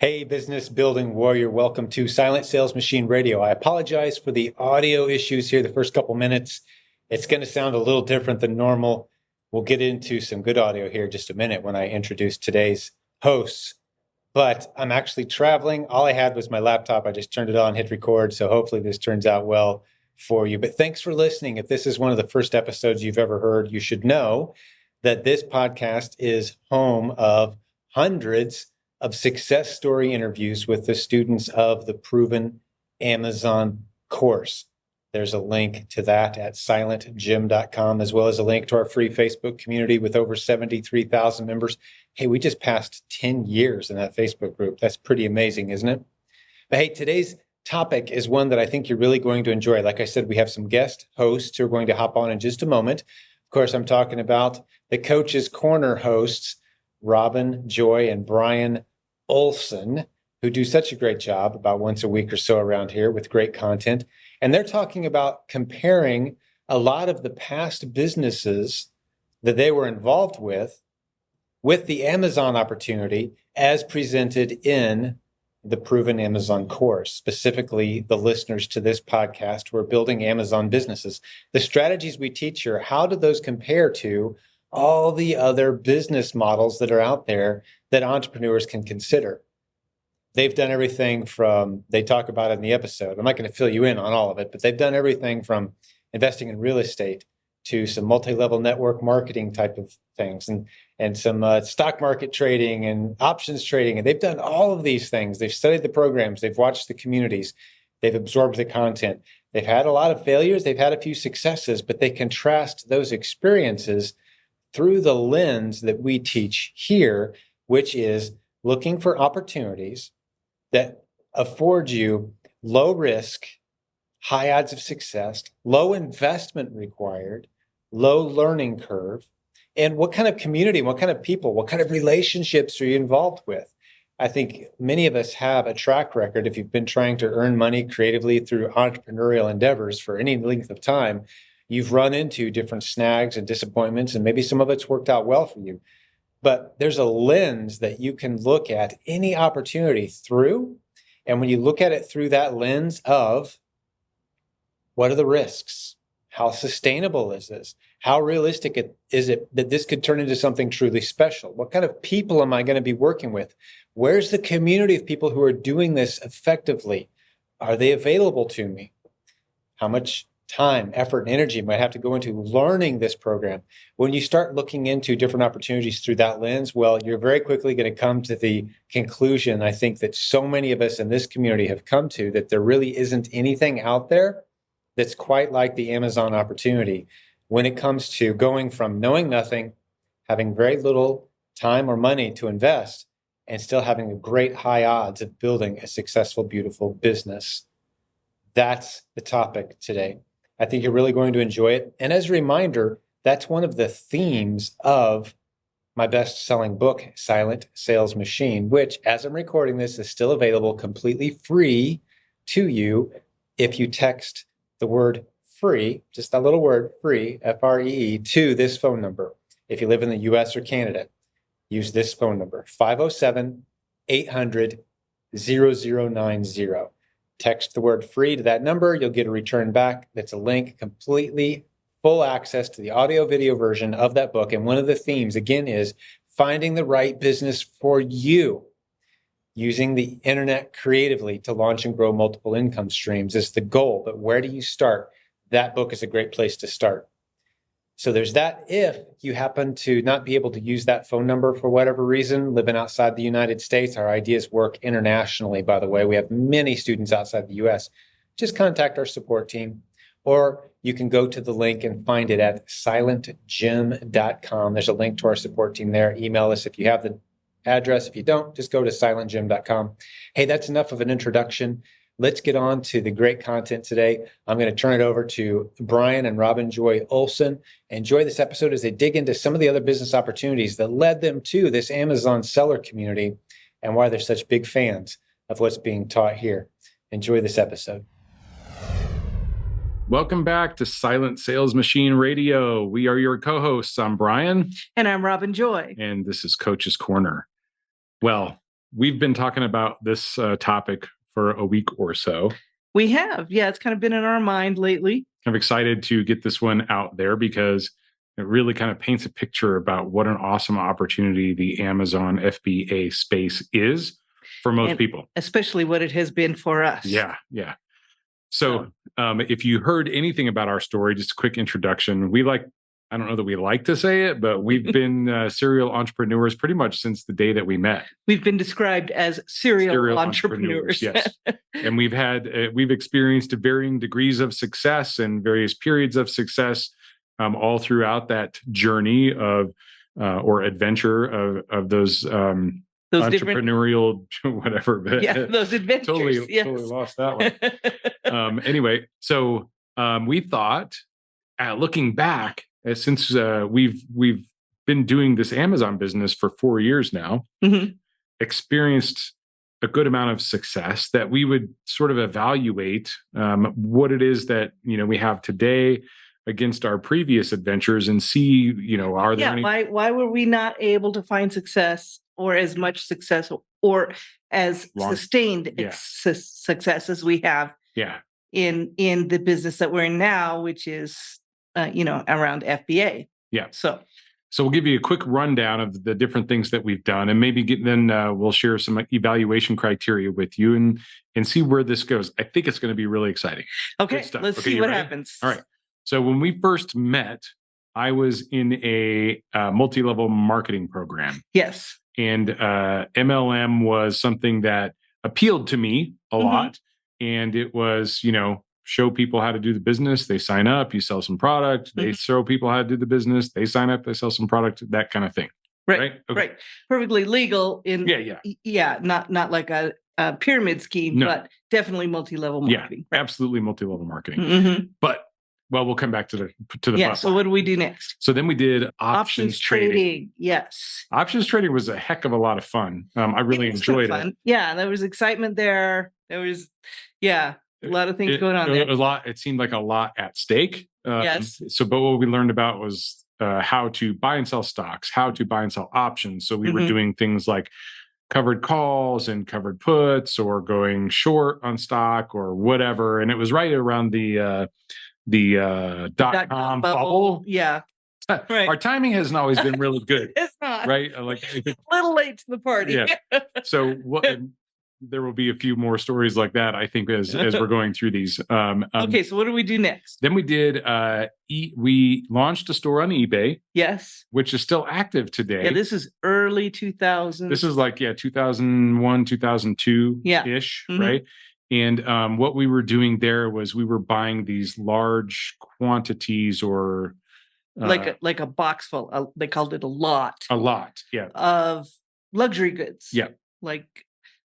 Hey, business building warrior, welcome to Silent Sales Machine Radio. I apologize for the audio issues here the first couple minutes. It's going to sound a little different than normal. We'll get into some good audio here in just a minute when I introduce today's hosts. But I'm actually traveling. All I had was my laptop. I just turned it on, hit record. So hopefully this turns out well for you. But thanks for listening. If this is one of the first episodes you've ever heard, you should know that this podcast is home of hundreds of success story interviews with the students of the Proven Amazon course. There's a link to that at silentjimdotcom, as well as a link to our free Facebook community with over 73,000 members. Hey, we just passed 10 years in that Facebook group. That's pretty amazing, isn't it? But hey, today's topic is one that I think you're really going to enjoy. Like I said, we have some guest hosts who are going to hop on in just a moment. Of course, I'm talking about the Coach's Corner hosts, Robin Joy and Brian Olson, who do such a great job about once a week or so around here with great content. And they're talking about comparing a lot of the past businesses that they were involved with the Amazon opportunity as presented in the Proven Amazon course, specifically the listeners to this podcast who are building Amazon businesses. The strategies we teach here, how do those compare to all the other business models that are out there that entrepreneurs can consider? They've done everything from, they talk about it in the episode. I'm not going to fill you in on all of it, but they've done everything from investing in real estate to some multi-level network marketing type of things and some stock market trading and options trading. And they've done all of these things. They've studied the programs. They've watched the communities. They've absorbed the content. They've had a lot of failures. They've had a few successes, but they contrast those experiences through the lens that we teach here, which is looking for opportunities that afford you low risk, high odds of success, low investment required, low learning curve, and what kind of community, what kind of people, what kind of relationships are you involved with? I think many of us have a track record. If you've been trying to earn money creatively through entrepreneurial endeavors for any length of time, you've run into different snags and disappointments, and maybe some of it's worked out well for you. But there's a lens that you can look at any opportunity through. And when you look at it through that lens of what are the risks? How sustainable is this? How realistic is it that this could turn into something truly special? What kind of people am I going to be working with? Where's the community of people who are doing this effectively? Are they available to me? How much time, effort, and energy might have to go into learning this program? When you start looking into different opportunities through that lens, well, you're very quickly going to come to the conclusion, I think, that so many of us in this community have come to, that there really isn't anything out there that's quite like the Amazon opportunity when it comes to going from knowing nothing, having very little time or money to invest, and still having a great high odds of building a successful, beautiful business. That's the topic today. I think you're really going to enjoy it. And as a reminder, that's one of the themes of my best-selling book, Silent Sales Machine, which, as I'm recording this, is still available completely free to you if you text the word free, just that little word, free, F-R-E-E, to this phone number. If you live in the US or Canada, use this phone number, 507-800-0090. Text the word free to that number. You'll get a return back. That's a link, completely full access to the audio video version of that book. And one of the themes, again, is finding the right business for you. Using the internet creatively to launch and grow multiple income streams is the goal. But where do you start? That book is a great place to start. So there's that. If you happen to not be able to use that phone number for whatever reason, living outside the United States, our ideas work internationally, by the way. We have many students outside the US. Just contact our support team, or you can go to the link and find it at silentjim.com. There's a link to our support team there. Email us if you have the address. If you don't, just go to silentjim.com. Hey, that's enough of an introduction. Let's get on to the great content today. I'm going to turn it over to Brian and Robin Joy Olson. Enjoy this episode as they dig into some of the other business opportunities that led them to this Amazon seller community and why they're such big fans of what's being taught here. Enjoy this episode. Welcome back to Silent Sales Machine Radio. We are your co-hosts. I'm Brian. And I'm Robin Joy. And this is Coach's Corner. Well, we've been talking about this topic for a week or so. We have. Yeah, it's kind of been in our mind lately. I'm excited to get this one out there because it really kind of paints a picture about what an awesome opportunity the Amazon FBA space is for most people. Especially what it has been for us. Yeah. So if you heard anything about our story, just a quick introduction. I don't know that we like to say it, but we've been serial entrepreneurs pretty much since the day that we met. We've been described as serial entrepreneurs. Yes. And we've experienced varying degrees of success and various periods of success all throughout that journey of or adventure of those entrepreneurial whatever. Yeah, those adventures. Totally lost that one. Anyway, so we thought, looking back, since we've been doing this Amazon business for 4 years now, experienced a good amount of success, that we would sort of evaluate what it is that we have today against our previous adventures and see, are there any... why were we not able to find success or as much success or as sustained success as we have in the business that we're in now, which is around FBA. Yeah. So we'll give you a quick rundown of the different things that we've done, and maybe then we'll share some evaluation criteria with you and see where this goes. I think it's going to be really exciting. Okay, let's see what happens. All right. So when we first met, I was in a multi-level marketing program. Yes. And MLM was something that appealed to me a lot. And it was, show people how to do the business. They sign up, you sell some product. They show people how to do the business. They sign up, they sell some product, that kind of thing. Right. Okay. Right. Perfectly legal in not like a pyramid scheme, but definitely multi-level marketing. Yeah, absolutely multi-level marketing. But we'll come back to the yeah. So what do we do next? So then we did options trading. Yes. Options trading was a heck of a lot of fun. I really enjoyed it. Yeah, there was excitement there. There was, a lot of things going on there. It seemed like a lot at stake. Yes. But what we learned about was how to buy and sell stocks, how to buy and sell options. So we were doing things like covered calls and covered puts, or going short on stock or whatever. And it was right around the .com bubble. Yeah. Right. Our timing hasn't always been really good. It's not. Right? A little late to the party. Yeah. So there will be a few more stories like that, I think, as we're going through these. Okay, so what do we do next? Then we did, we launched a store on eBay. Yes. Which is still active today. Yeah, this is early 2000s. This is like, 2001, 2002-ish, right? And what we were doing there was we were buying these large quantities, or like a box full. They called it a lot. A lot, yeah. Of luxury goods. Yeah. Like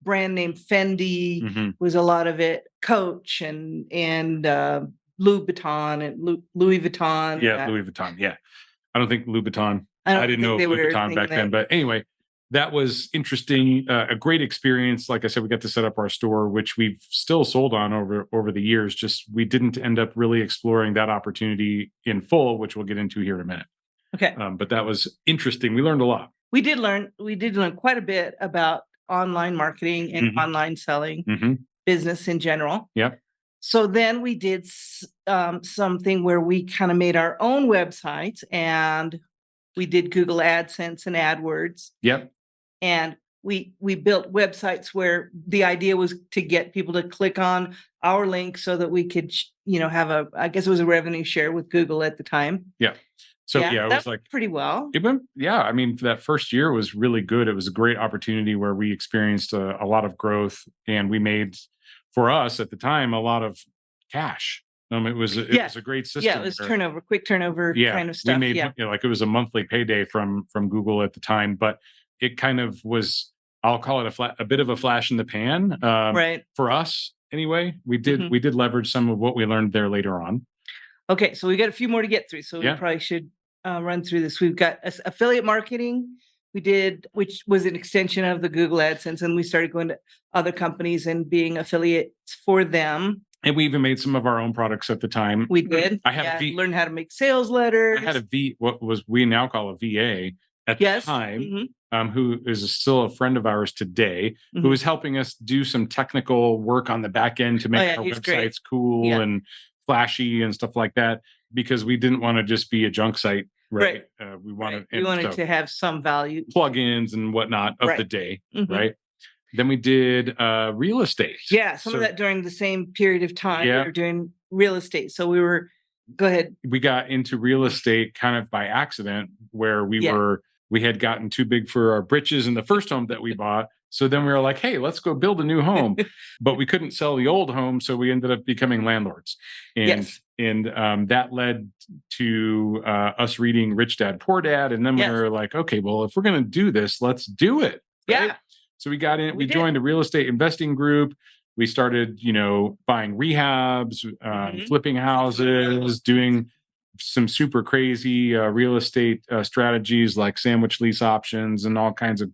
brand name Fendi was a lot of it. Coach and Louis Vuitton and Louis Vuitton. Yeah, Louis Vuitton. Yeah. I don't think Louis Vuitton. I didn't know Louis Vuitton back then, but anyway. That was interesting, a great experience. Like I said, we got to set up our store, which we've still sold on over the years. Just we didn't end up really exploring that opportunity in full, which we'll get into here in a minute. Okay. But that was interesting. We learned a lot. We did learn quite a bit about online marketing and online selling, business in general. Yep. So then we did something where we kind of made our own website, and we did Google AdSense and AdWords. Yep. And we built websites where the idea was to get people to click on our link so that we could, have I guess it was a revenue share with Google at the time. Yeah. So it was like pretty well. It went, I mean, that first year was really good. It was a great opportunity where we experienced a lot of growth, and we made, for us at the time, a lot of cash. It was a great system. Yeah, it was quick turnover kind of stuff. We made, like it was a monthly payday from Google at the time, but it kind of was, I'll call it a bit of a flash in the pan. Right. For us anyway, we did leverage some of what we learned there later on. Okay. So we got a few more to get through. So we probably should run through this. We've got affiliate marketing. We did, which was an extension of the Google AdSense, and we started going to other companies and being affiliates for them. And we even made some of our own products at the time. We did. I had learned how to make sales letters. I had what we now call a VA at the Yes. time, who is still a friend of ours today, who was helping us do some technical work on the back end to make our he's websites great. cool and flashy and stuff like that, because we didn't want to just be a junk site. Right. We wanted, we wanted to have some value, plugins and whatnot of the day. Right. Then we did real estate. Yeah, some of that during the same period of time. Yeah. We were doing real estate. So we were, go ahead. We got into real estate kind of by accident, where we had gotten too big for our britches in the first home that we bought. So then we were like, hey, let's go build a new home. But we couldn't sell the old home. So we ended up becoming landlords. And that led to us reading Rich Dad, Poor Dad. And then we were like, okay, well, if we're going to do this, let's do it. Right? Yeah. So we got in, we joined a real estate investing group. We started, buying rehabs, flipping houses, doing some super crazy real estate strategies like sandwich lease options and all kinds of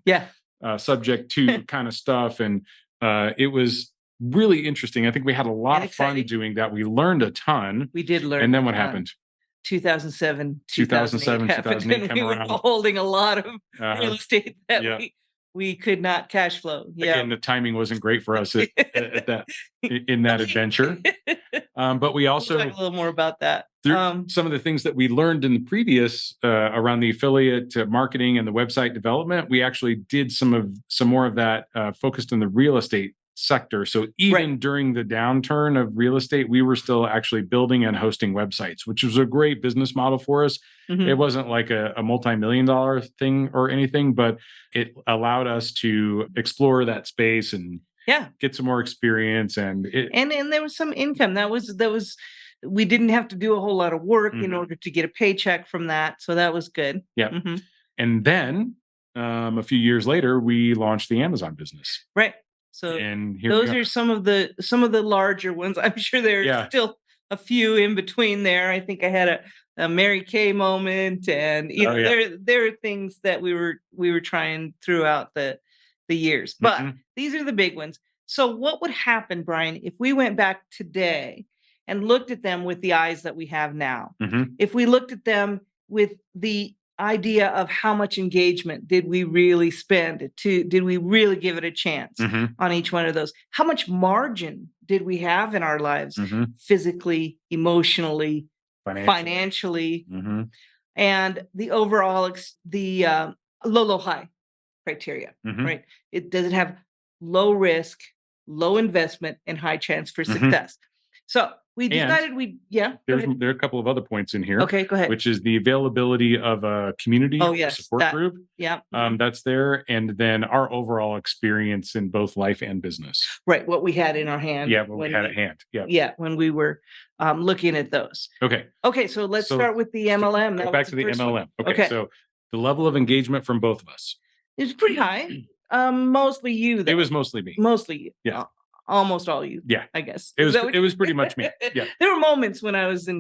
subject to kind of stuff. And it was really interesting. I think we had a lot of fun doing that. We learned a ton. We did learn. And then what happened? 2007, 2008 we were holding a lot of real estate that we could not cash flow. Again, the timing wasn't great for us in that adventure. But we also talk a little more about that. Some of the things that we learned in the previous around the affiliate marketing and the website development, we actually did some more of that focused on the real estate sector. So even during the downturn of real estate, we were still actually building and hosting websites, which was a great business model for us. It wasn't like a multi-million-dollar thing or anything, but it allowed us to explore that space and get some more experience. And there was some income. That was we didn't have to do a whole lot of work in order to get a paycheck from that. So that was good. Yeah. And then a few years later, we launched the Amazon business. Right. So those are some of the larger ones. I'm sure there's still a few in between there. I think I had a Mary Kay moment, and there are things that we were trying throughout the years. But these are the big ones. So what would happen, Brian, if we went back today and looked at them with the eyes that we have now? If we looked at them with the idea of how much engagement did we really spend did we really give it a chance on each one of those? How much margin did we have in our lives, physically, emotionally, financially, and the overall low high criteria, right? Does it have low risk, low investment, and high chance for success? So we decided there are a couple of other points in here. Okay, go ahead. Which is the availability of a community support group. Yeah. That's there. And then our overall experience in both life and business. Right. What we had in our hand. Yeah, what we had at hand. Yeah. Yeah. When we were looking at those. Okay. Okay. So let's start with the MLM. Go back to the MLM. Okay. So the level of engagement from both of us. It was pretty high. Mostly you, though. It was mostly me. Mostly you. Yeah. Almost all you. Yeah. I guess. It was pretty much me. Yeah. There were moments when I was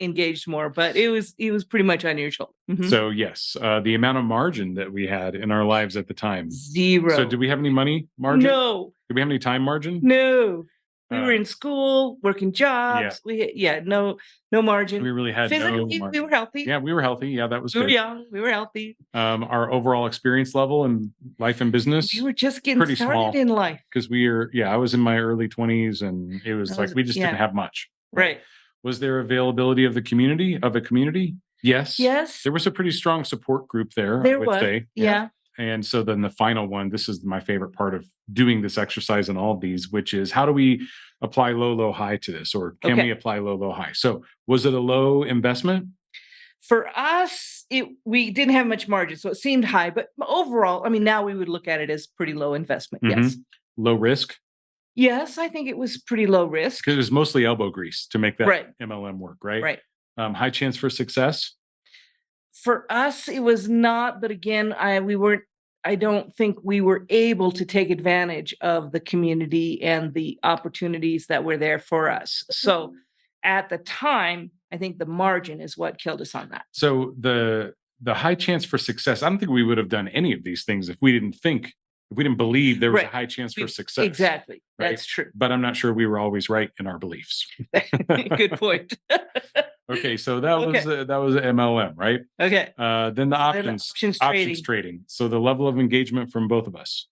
engaged more, but it was pretty much on your shoulder. So yes, the amount of margin that we had in our lives at the time. 0. So did we have any money margin? No. Did we have any time margin? No. We were in school, working jobs. No margin. We really had physically, no we were healthy. Yeah, we were healthy. Yeah, that was good. We were young. We were healthy. Our overall experience level in life and business. We were just getting pretty started small in life. Because I was in my early 20s, and it was we just didn't have much. Right. Was there availability of a community? Yes. Yes. There was a pretty strong support group there, I would say. Yeah. And so then the final one, this is my favorite part of doing this exercise in all of these, which is how do we apply low, high to this? Or can we apply low, high? So was it a low investment? For us, we didn't have much margin, so it seemed high. But overall, I mean, now we would look at it as pretty low investment. Yes. Low risk? Yes, I think it was pretty low risk. Because it was mostly elbow grease to make that MLM work, right? Right. High chance for success? For us, it was not, but again, I don't think we were able to take advantage of the community and the opportunities that were there for us. So at the time, I think the margin is what killed us on that. So the high chance for success, I don't think we would have done any of these things if we didn't believe there was a high chance for success. Exactly. Right? That's true. But I'm not sure we were always right in our beliefs. Good point. Okay, so that Okay. was MLM, right? Okay. Then the options Options trading. So the level of engagement from both of us.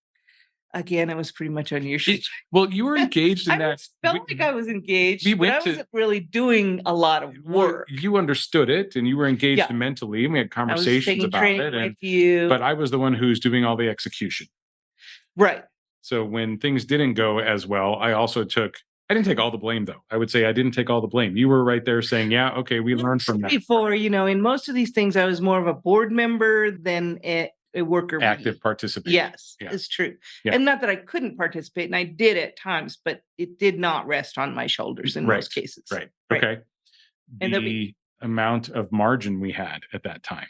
Again, it was pretty much unusual. Well, you were engaged in that. Felt like I was engaged, we but I went to- wasn't really doing a lot of work. You understood it, and you were engaged Yeah. mentally. And we had I was conversations taking about training it, with you. but I was the one who's doing all the execution. Right. So when things didn't go as well, I didn't take all the blame, though. I would say I didn't take all the blame. You were right there saying, yeah, okay, we learned from that. Before, in most of these things, I was more of a board member than a worker bee. Active participant. Yes, Yeah. it's true. Yeah. And not that I couldn't participate, and I did at times, but it did not rest on my shoulders in most cases. Right. Okay. And The amount of margin we had at that time.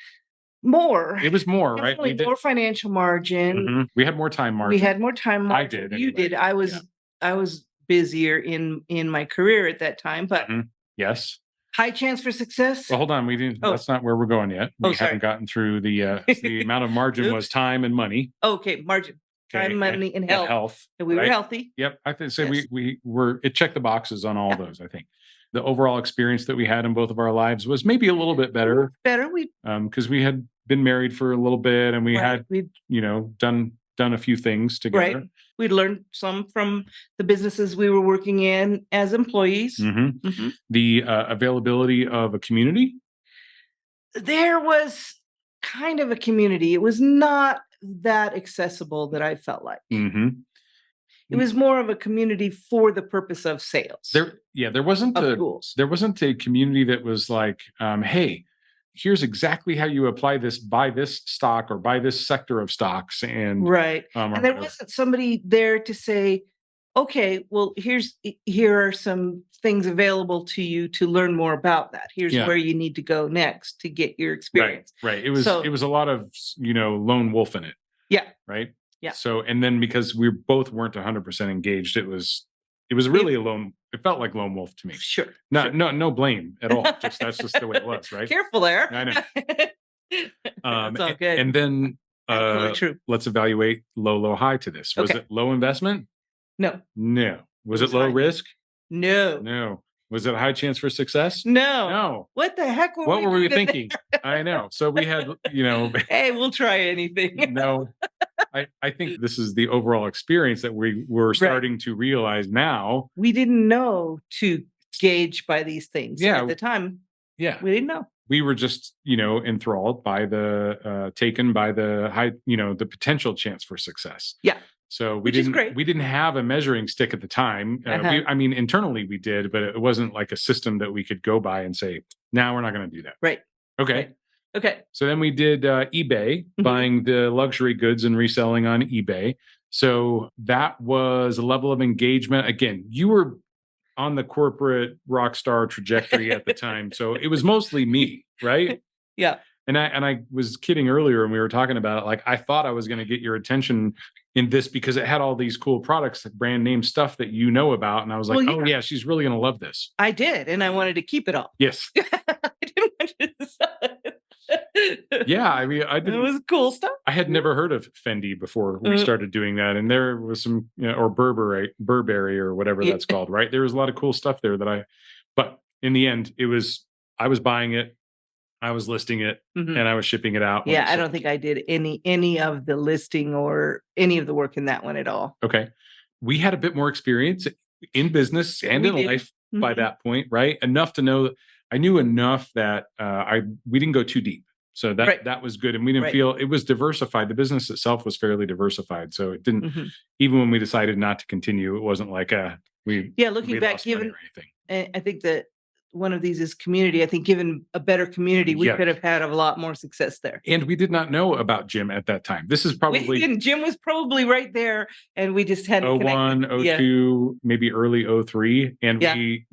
More. It was more, right? Definitely more financial margin. Mhm. We had more time margin. We had more time margin. I did. You anyway. did. I was busier in my career at that time, but Yes. high chance for success. Well, hold on. We didn't. That's not where we're going yet. We sorry. haven't gotten through the amount of margin was time and money. Okay, margin, time, money, and health. And we were healthy. Yep. I think so. Yes. We were. It checked the boxes on all those. I think the overall experience that we had in both of our lives was maybe a little bit better. Because we had been married for a little bit, and we had done a few things together. Right. We'd learned some from the businesses we were working in as employees. The availability of a community. There was kind of a community. It was not that accessible that I felt like. It was more of a community for the purpose of sales. There wasn't a community that was like, hey, here's exactly how you apply this, buy this stock or buy this sector of stocks. And and there wasn't somebody there to say, okay, well, here are some things available to you to learn more about that. Here's where you need to go next to get your experience. Right. It was a lot of, lone wolf in it. Yeah. Right. Yeah. So, and then because we both weren't 100% engaged, it was really it felt like lone wolf to me. Sure. No blame at all. That's just the way it was, right? Careful there. I know. That's all good. And then true. Let's evaluate low, high to this. Was it low investment? No. Was it low risk? No. Was it a high chance for success? No. What the heck what were we thinking? I know. So we had, hey, we'll try anything. No. I think this is the overall experience that we were starting to realize now. We didn't know to gauge by these things at the time. Yeah. We didn't know. We were just, enthralled by taken by the high, the potential chance for success. Yeah. So we didn't have a measuring stick at the time. Internally we did, but it wasn't like a system that we could go by and say, now we're not going to do that. Right. Okay. Right. Okay. So then we did eBay, buying the luxury goods and reselling on eBay. So that was a level of engagement. Again, you were on the corporate rock star trajectory at the time. So it was mostly me, right? Yeah. And I was kidding earlier when we were talking about it. Like, I thought I was going to get your attention in this because it had all these cool products, like brand name stuff that you know about. And I was like, oh yeah, she's really going to love this. I did. And I wanted to keep it all. Yes. I didn't want to sell it. Yeah, I mean, it was cool stuff. I had never heard of Fendi before we started doing that, and there was some, or Burberry or whatever that's called, right? There was a lot of cool stuff there but in the end, I was buying it, I was listing it, and I was shipping it out. Yeah, I don't think I did any of the listing or any of the work in that one at all. Okay, we had a bit more experience in business and in life by that point, right? Enough to know. I knew enough that we didn't go too deep. So that was good. And we didn't feel it was diversified. The business itself was fairly diversified. So it didn't, even when we decided not to continue, it wasn't like looking back, given, I think that one of these is community. I think given a better community, we could have had a lot more success there. And we did not know about Jim at that time. This is probably Jim was probably right there, and we just hadn't 01, 02, maybe early 03. And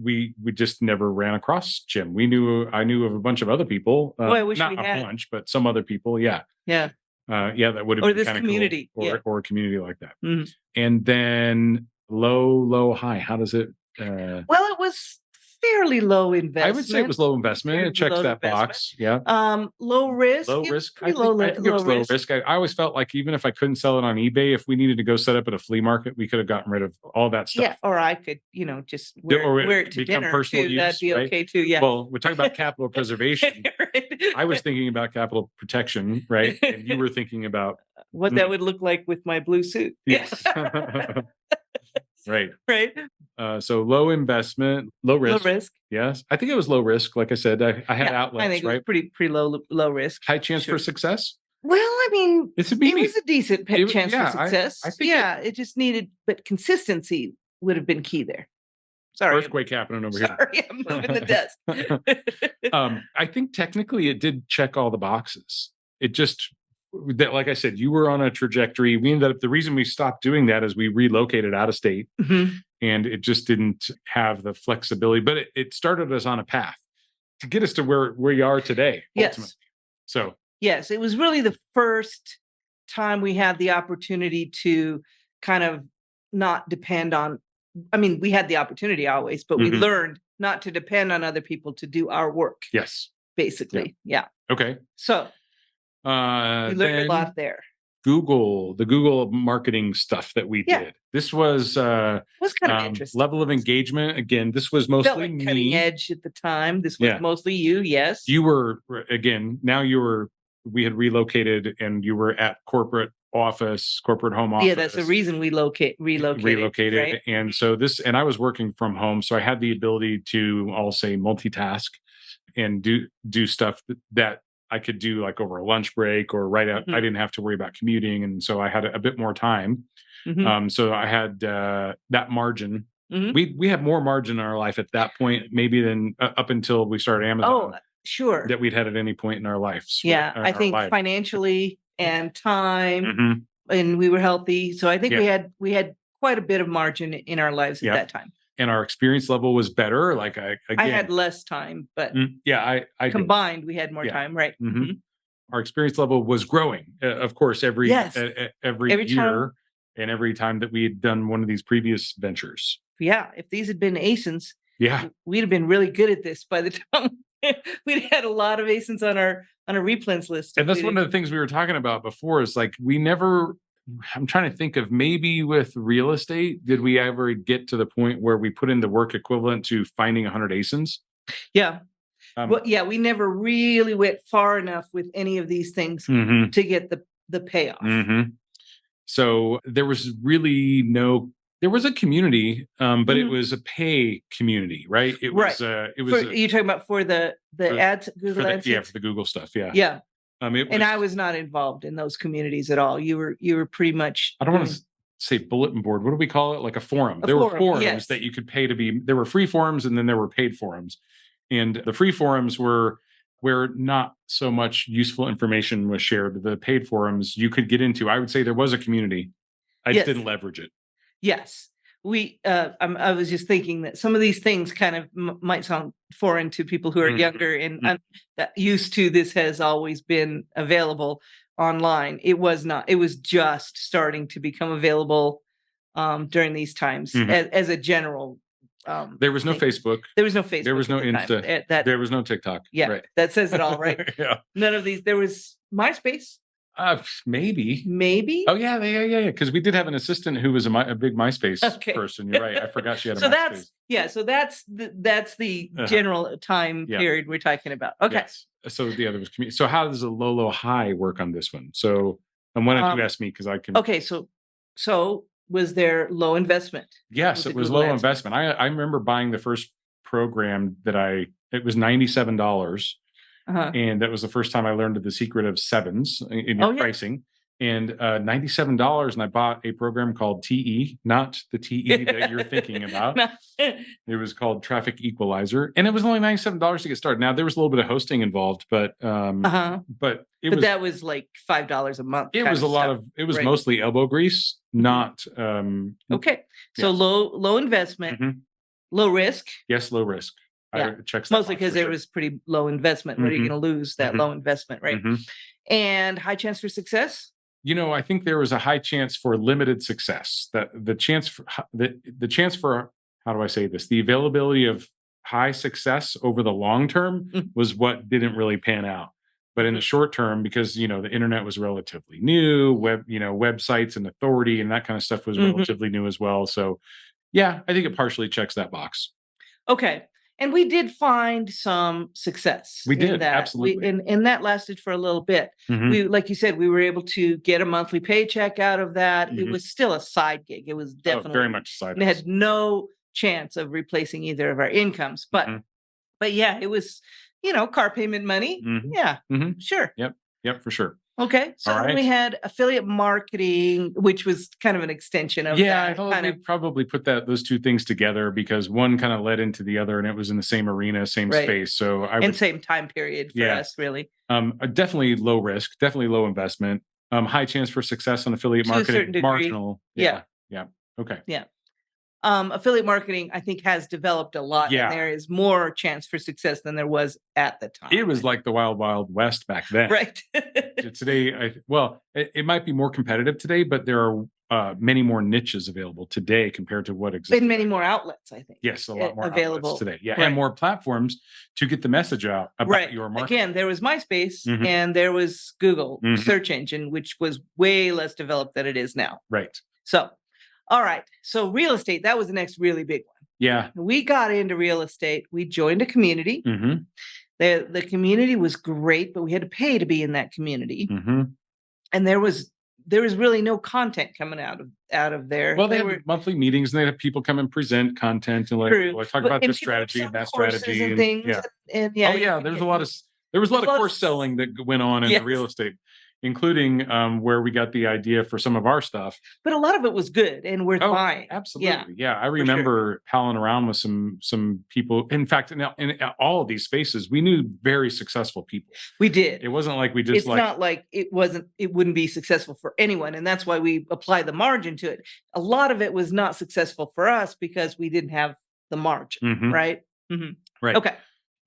we just never ran across Jim. I knew of a bunch of other people. I wish not we a had. bunch, but some other people. Yeah. Yeah. That would have or been this community cool. Or a community like that. And then low, high. How does it? Well, it was fairly low investment. I would say it was low investment. It checks that box. Yeah. Low risk. Low It was risk. pretty I think it was low risk. I always felt like even if I couldn't sell it on eBay, if we needed to go set up at a flea market, we could have gotten rid of all that stuff. Yeah, or I could, just wear it to become dinner personal too. That'd use, be right? okay too. Yeah. Well, we're talking about capital preservation. Right. I was thinking about capital protection, right? And you were thinking about what that would look like with my blue suit. yes. Right. Right. So low investment, low risk. Low risk. Yes. I think it was low risk. Like I said, I had outlets, I think it right? was pretty low risk. High chance Sure. for success. Well, I mean, It's a it was a decent chance for success. I think it just needed, but consistency would have been key there. Sorry. Earthquake happening over here. Sorry, I'm moving the desk. I think technically it did check all the boxes. It just that, like I said, you were on a trajectory. We ended up, the reason we stopped doing that is we relocated out of state and it just didn't have the flexibility, but it started us on a path to get us to where we are today. Ultimately. Yes. So yes, it was really the first time we had the opportunity to kind of not depend on, I mean, we had the opportunity always, but we learned not to depend on other people to do our work. Yes. Basically. Yeah. Okay. So we learned a lot there. the Google marketing stuff that we did. This was kind of interesting. Level of engagement. Again, this was mostly felt like me. Cutting edge at the time. This was mostly you. Yes. You were, again, we had relocated and you were at corporate home office. Yeah, that's the reason we relocated. Right? And so and I was working from home. So I had the ability to, I'll say, multitask and do stuff that I could do like over a lunch break or right out. I didn't have to worry about commuting. And so I had a bit more time. So I had that margin. We had more margin in our life at that point, maybe than up until we started Amazon. Oh, sure. That we'd had at any point in our lives. Yeah. I think financially and time and we were healthy. So I think we had quite a bit of margin in our lives at that time. And our experience level was better. Like I had less time, but I combined we had more time, right? Our experience level was growing, of course, every year time, and every time that we had done one of these previous ventures. Yeah, if these had been ASINs, we'd have been really good at this by the time we'd had a lot of ASINs on our replens list. And that's one of the things we were talking about before. Is like I'm trying to think of maybe with real estate, did we ever get to the point where we put in the work equivalent to finding 100 ASINs? Yeah. We never really went far enough with any of these things to get the payoff. So there was really there was a community, but it was a pay community, right? It was, you're talking about for the ads, Google ads? For the Google stuff. Yeah. Yeah. And I was not involved in those communities at all. You were pretty much. I don't want to say bulletin board. What do we call it? Like a forum. There were forums that you could pay to be. There were free forums, and then there were paid forums. And the free forums were where not so much useful information was shared. The paid forums you could get into. I would say there was a community. I just didn't leverage it. Yes. I was just thinking that some of these things kind of might sound foreign to people who are younger and that used to this has always been available online. It was not. It was just starting to become available during these times as a general. There was no Facebook. There was no Facebook. There was no Insta. There was no TikTok. Yeah, right. That says it all, right? None of these. There was MySpace. Maybe. Oh yeah. Because we did have an assistant who was a big MySpace person. You're right. I forgot she had a MySpace. So that's the general time period we're talking about. Okay. Yes. So the other was community. So how does a low high work on this one? So and why don't you ask me because I can. Okay. So was there low investment? Yes, it was low investment. I remember buying the first program it was $97. And that was the first time I learned the secret of sevens in your pricing. And $97, and I bought a program called TE, not the TE that you're thinking about. It was called Traffic Equalizer, and it was only $97 to get started. Now there was a little bit of hosting involved, but that was like $5 a month. It was it was mostly elbow grease, not okay. So low investment, low risk. Yes, low risk. Yeah. Mostly because there was pretty low investment. What are you going to lose that low investment, right? And high chance for success. I think there was a high chance for limited success. That the chance for how do I say this? The availability of high success over the long term was what didn't really pan out. But in the short term, because the internet was relatively new, websites and authority and that kind of stuff was relatively new as well. So yeah, I think it partially checks that box. Okay. And we did find some success. We did, in that. absolutely. And that lasted for a little bit. We, like you said, we were able to get a monthly paycheck out of that. It was still a side gig. It was definitely very much a side It had no chance of replacing either of our incomes. But yeah, it was, car payment money. Yeah, sure. Yep, for sure. Okay. So then we had affiliate marketing, which was kind of an extension of that. I thought we probably put those two things together because one kind of led into the other and it was in the same arena, same space. So same time period for us, really. Definitely low risk, definitely low investment, high chance for success on affiliate To a marketing. certain degree. Marginal. Yeah. Okay. Yeah. Affiliate marketing, I think, has developed a lot. Yeah. And there is more chance for success than there was at the time. It was like the wild, wild west back then. Right. Today, it might be more competitive today, but there are many more niches available today compared to what existed. And many more outlets, I think. Yes, a lot more available outlets today. Yeah, right. And more platforms to get the message out about your market. Again, there was MySpace and there was Google search engine, which was way less developed than it is now. Right. So, all right. So real estate, that was the next really big one. Yeah. We got into real estate. We joined a community. The community was great, but we had to pay to be in that community. And there was really no content coming out of there. Well, they had monthly meetings and they had people come and present content and talk about this strategy and that strategy and things. And there was a lot of course selling that went on in the real estate, including where we got the idea for some of our stuff. But a lot of it was good and worth buying. Absolutely. Yeah. I remember palling around with some people. In fact, in all of these spaces, we knew very successful people. We did. It wasn't like we just it's not like it wouldn't be successful for anyone. And that's why we apply the margin to it. A lot of it was not successful for us because we didn't have the margin. Right. Right. Okay.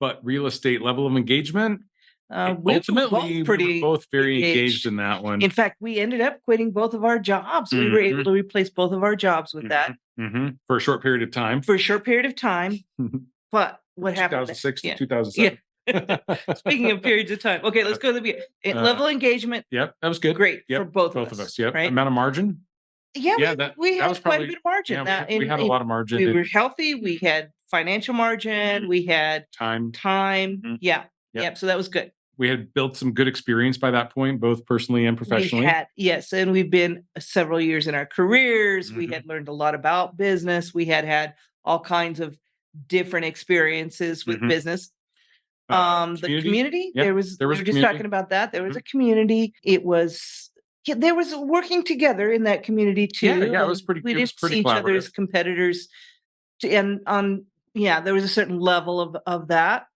But real estate level of engagement, ultimately, we were both very engaged in that one. In fact, we ended up quitting both of our jobs. We were able to replace both of our jobs with that. For a short period of time. But what happened? 2006 to 2007. Speaking of periods of time. Okay, let's go to the beginning. Level engagement. Yep, that was good. Great for both of us. Yep. Right? Amount of margin. Yeah, we had quite a bit of margin. We had a lot of margin. We were healthy. We had financial margin. We had time. Yep. So that was good. We had built some good experience by that point, both personally and professionally. Yes. And we've been several years in our careers. We had learned a lot about business. We had all kinds of different experiences with business. The community, there was we were just talking about that. There was a community. There was working together in that community too. Yeah, it was pretty. We didn't see each other as competitors. There was a certain level of that.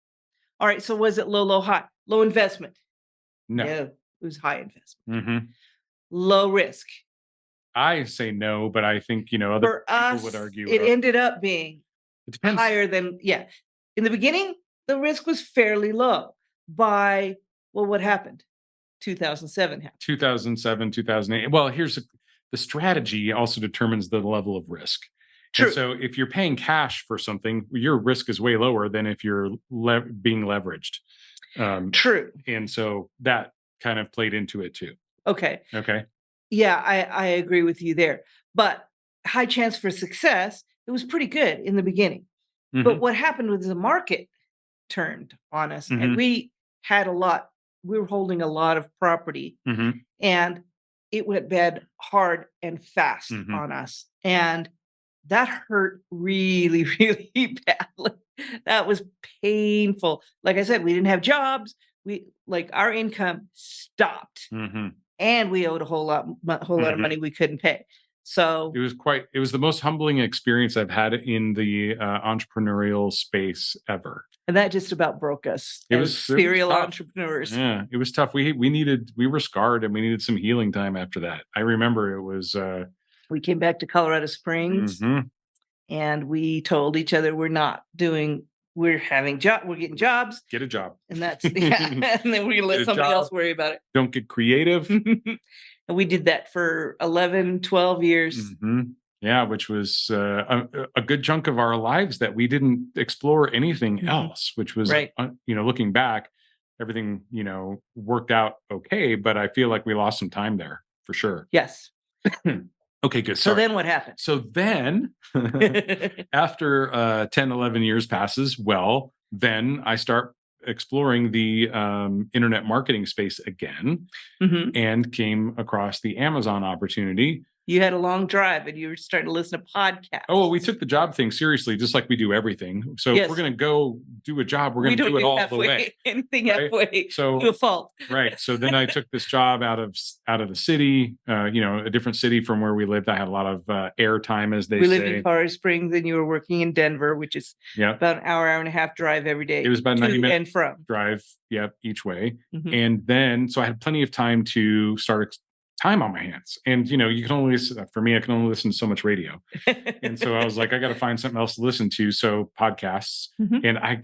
All right. So was it low, high? Low investment? No. It was high investment. Low risk? I say no, but I think, other people would argue. It ended up being higher than, in the beginning, the risk was fairly low. What happened? 2007 happened. 2007, 2008. Well, the strategy also determines the level of risk. True. And so if you're paying cash for something, your risk is way lower than if you're being leveraged. True. And so that kind of played into it too. Okay. Yeah, I agree with you there. But high chance for success, it was pretty good in the beginning. But what happened was the market turned on us and we were holding a lot of property and it went bad hard and fast on us. And that hurt really, really badly. That was painful. Like I said, we didn't have jobs. Our income stopped and we owed a whole lot of money we couldn't pay. So it was the most humbling experience I've had in the entrepreneurial space ever. And that just about broke us. It was serial entrepreneurs. Yeah, it was tough. We were scarred and we needed some healing time after that. I remember it was, we came back to Colorado Springs and we told each other we're getting jobs. Get a job. And that's, and then we're going to let somebody else worry about it. Don't get creative. And we did that for 11, 12 years. Yeah, which was a good chunk of our lives that we didn't explore anything else, which was, Right. looking back, everything, worked out okay, but I feel like we lost some time there for sure. Yes. Okay, good. So Sorry. then what happened? So then after 10, 11 years passes, well, then I start exploring the internet marketing space again Mhm. and came across the Amazon opportunity. You had a long drive and you were starting to listen to podcasts. Oh, well, we took the job thing seriously, just like we do everything. So if we're Yes. going to go do a job, we're We going to don't do it do all the halfway, way. anything right? halfway So to a fault. right. So then I took this job out of the city, a different city from where we lived. I had a lot of air time, as they We say. lived in Colorado Springs and you were working in Denver, which is Yeah. about an hour and a half drive every day. It was about a 90-minute and from. drive, each way. Mhm. And then, so I had plenty of time to start time on my hands. And, you can only listen, for me, I can only listen to so much radio. And so I was like, I got to find something else to listen to. So podcasts. Mhm. And I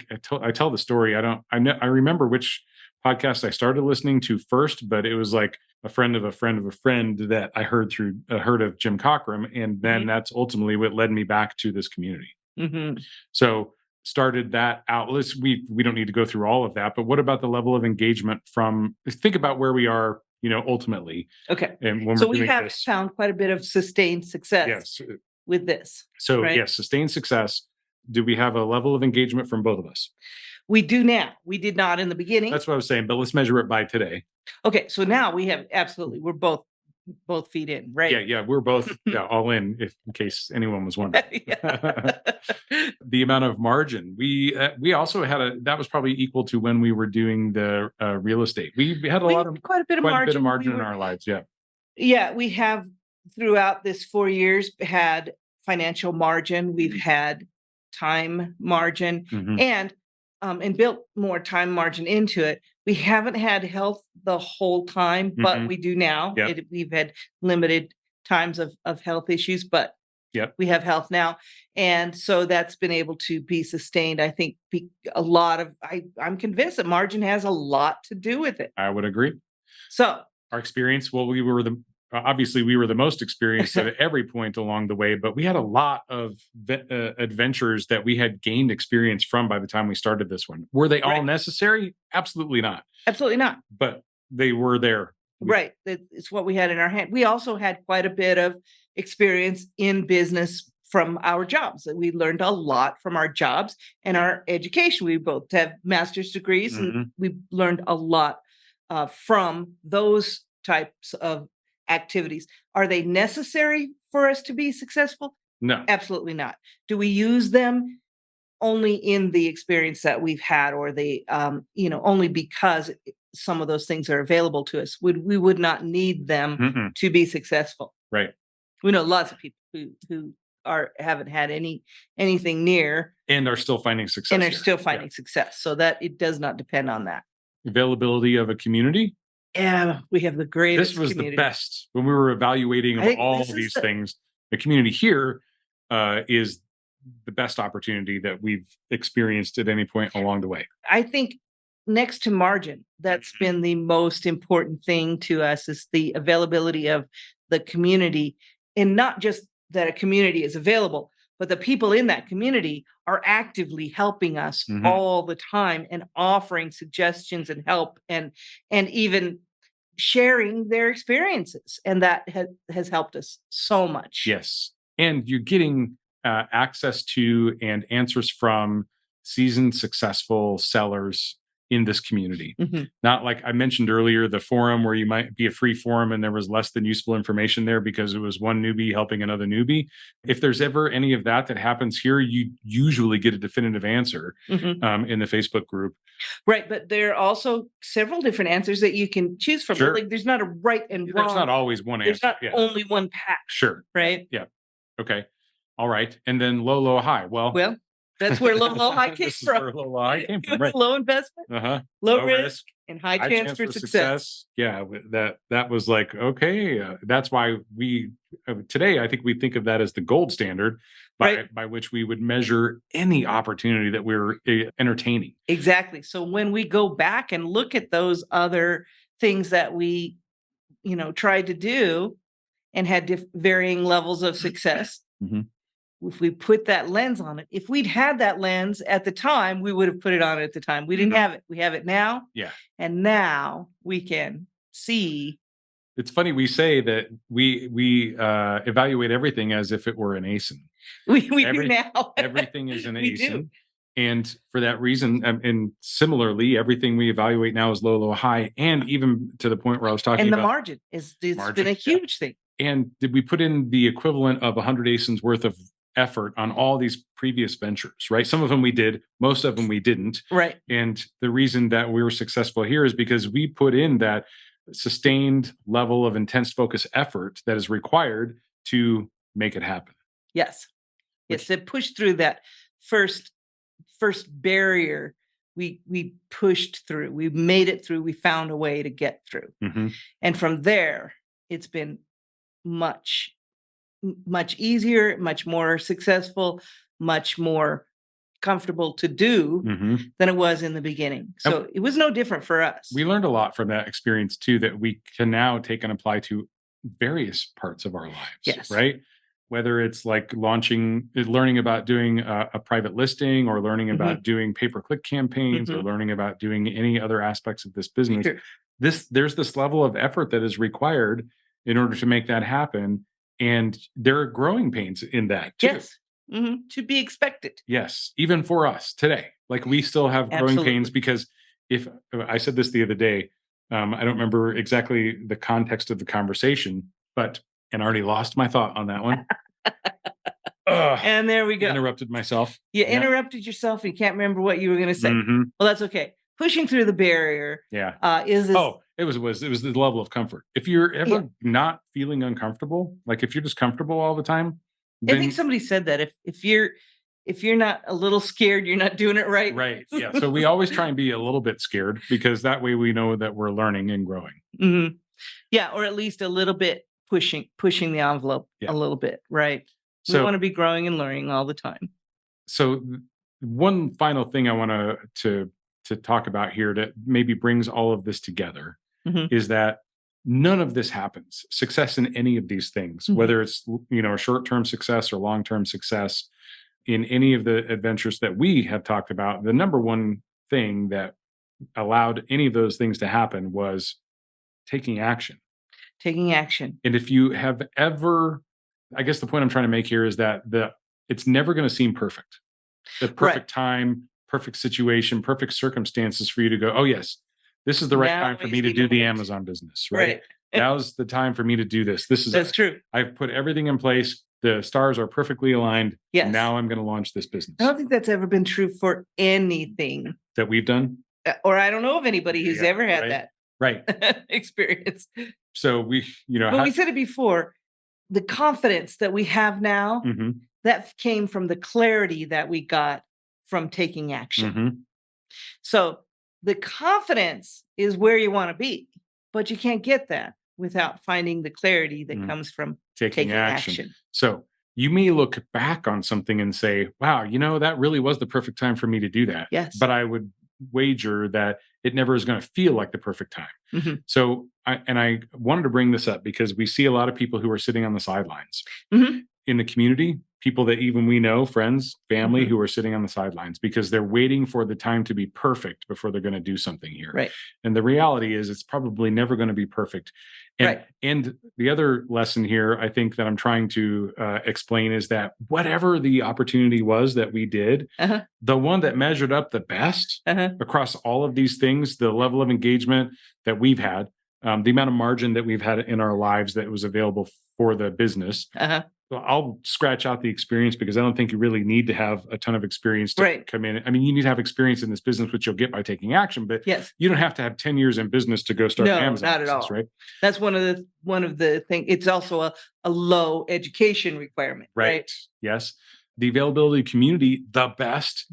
tell the story. I remember which podcast I started listening to first, but it was like a friend of a friend of a friend that I heard of Jim Cockrum. And then that's ultimately what led me back to this community. Mhm. So started that out. We don't need to go through all of that, but what about the level of engagement think about where we are, ultimately. Okay. And when So we're we doing have this. found quite a bit of sustained success Yes. with this. So right? yes, sustained success. Do we have a level of engagement from both of us? We do now. We did not in the beginning. That's what I was saying, but let's measure it by today. Okay. So now we have absolutely, we're both feet in, right? Yeah, we're both all in, in case anyone was wondering. The amount of margin we also had that was probably equal to when we were doing the real estate. We had quite a bit of margin. In our lives. Yeah. Yeah, we have throughout this 4 years had financial margin. We've had time margin Mhm. and built more time margin into it. We haven't had health the whole time, but Mhm. we do now. Yep. We've had limited times of health issues, but Yep. we have health now. And so that's been able to be sustained. I think I'm convinced that margin has a lot to do with it. I would agree. So Our experience, well, obviously we were the most experienced at every point along the way, but we had a lot of adventures that we had gained experience from by the time we started this one. Were they all Right. necessary? Absolutely not. absolutely not. But they were there. Right. It's what we had in our hand. We also had quite a bit of experience in business from our jobs. We learned a lot from our jobs and our education. We both have master's degrees and we learned a lot from those types of activities. Are they necessary for us to be successful? No. Absolutely not. Do we use them only in the experience that we've had or only because some of those things are available to us? We would not need them Mm-mm. to be successful. Right. We know lots of people who haven't had anything near And are still finding success. and are here. still finding success. So that it does not depend on that. Availability of a community. Yeah, we have the greatest. This was community. the best when we were evaluating all these things. The community here is the best opportunity that we've experienced at any point along the way. I think next to margin, that's been the most important thing to us is the availability of the community, and not just that a community is available, but the people in that community are actively helping us all the time and offering suggestions and help and even sharing their experiences. And that has helped us so much. Yes. And you're getting access to and answers from seasoned, successful sellers in this community. Not like I mentioned earlier, the forum where you might be a free forum and there was less than useful information there because it was one newbie helping another newbie. If there's ever any of that happens here, you usually get a definitive answer in the Facebook group. Right. But there are also several different answers that you can choose from. Sure. Like there's not a right and wrong. There's not always one answer. There's not only one path. Sure. Right. Yeah. Okay. All right. And then low, low, high. Well, that's where low, low, high came from. Where low, low, high came from. Right. Low investment, low risk, and high chance for success. Yeah, that was like, okay, that's why we today I think we think of that as the gold standard by which we would measure any opportunity that we're entertaining. Exactly. So when we go back and look at those other things that we tried to do and had varying levels of success, Mhm. If we put that lens on it, if we'd had that lens at the time, we would have put it on at the time. We didn't have it. We have it now. Yeah. And now we can see. It's funny we say that we evaluate everything as if it were an ASIN. We do now. Everything is an We ASIN. do. And for that reason, and similarly, everything we evaluate now is low, low, high, and even to the point where I was talking And the about margin it's margin, been a huge thing. And did we put in the equivalent of 100 ASINs worth of effort on all these previous ventures, right? Some of them we did, most of them we didn't. Right. And the reason that we were successful here is because we put in that sustained level of intense focus effort that is required to make it happen. Yes. Yes. To push through that first barrier, we pushed through. We made it through. We found a way to get through. Mhm. And from there, it's been much easier, much more successful, much more comfortable to do Mhm. than it was in the beginning. So it was no different for us. We learned a lot from that experience too, that we can now take and apply to various parts of our lives. Yes. Right. Whether it's like learning about doing a private listing, or learning about doing pay-per-click campaigns, or learning about doing any other aspects of this business. Sure. There's this level of effort that is required in order to make that happen. And there are growing pains in that too. Yes. To be expected. Yes, even for us today, like we still have growing pains, Absolutely. because if I said this the other day, I don't remember exactly the context of the conversation, and I already lost my thought on that one. Ugh, And there we go. interrupted myself. You Yeah. interrupted yourself. You can't remember what you were going to say. Mhm. Well, that's okay. Pushing through the barrier Yeah. is this. Oh, it was the level of comfort. If you're ever Yeah. not feeling uncomfortable, like if you're just comfortable all the time, I then think somebody said that if you're not a little scared, you're not doing it right. right. Yeah. So we always try and be a little bit scared, because that way we know that we're learning and growing. Mhm. Yeah, or at least a little bit pushing the envelope Yeah. a little bit, right? We So want to be growing and learning all the time. so one final thing I want to talk about here that maybe brings all of this together Mhm. is that none of this happens. Success in any of these things, Mhm. whether it's a short-term success or long-term success in any of the adventures that we have talked about, the number one thing that allowed any of those things to happen was taking action. Taking action. And if you have ever, I guess the point I'm trying to make here is that it's never going to seem perfect. The perfect time, perfect situation, perfect circumstances for you to go, oh yes, this is the right Now time for is me to the do the moment. Amazon business, right? Right. Now's the time for me to do this. That's true. I've put everything in place. The stars are perfectly aligned. Yes. Now I'm going to launch this business I don't think that's ever been true for anything. that we've done. Or I don't know of anybody who's Yeah, ever had right. Right. that experience. So we, But we said it before, the confidence that we have now, Mhm, that came from the clarity that we got from taking action. mhm. So the confidence is where you want to be, but you can't get that without finding the clarity that Mhm. comes from Taking action. So you may look back on something and say, wow, that really was the perfect time for me to do that. Yes. But I would wager that it never is going to feel like the perfect time. Mhm. So I wanted to bring this up because we see a lot of people who are sitting on the sidelines Mhm. in the community, people that even we know, friends, family, Mhm. who are sitting on the sidelines because they're waiting for the time to be perfect before they're going to do something here. Right. And the reality is it's probably never going to be perfect. And the other lesson here, I think that I'm trying to explain is that whatever the opportunity was that we did, the one that measured up the best across all of these things, the level of engagement that we've had, the amount of margin that we've had in our lives that was available for the business. I'll scratch out the experience because I don't think you really need to have a ton of experience to come in. I mean, you need to have experience in this business, which you'll get by taking action, but you don't have to have 10 years in business to go start an Amazon not at business, all. right? That's one of the things. It's also a low education requirement, right? Yes. The availability community, the best.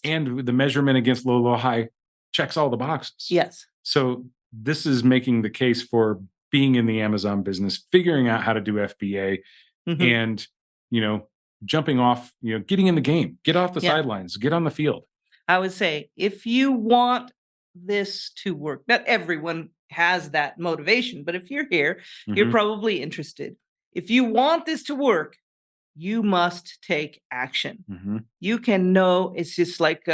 And the measurement against low, low, high checks all the boxes. Yes. So this is making the case for being in the Amazon business, figuring out how to do FBA, and jumping off, getting in the game, get off the sidelines, get on the field. I would say if you want this to work, not everyone has that motivation, but if you're here, you're probably interested. If you want this to work, you must take action. Mm-hmm. You can know, it's just like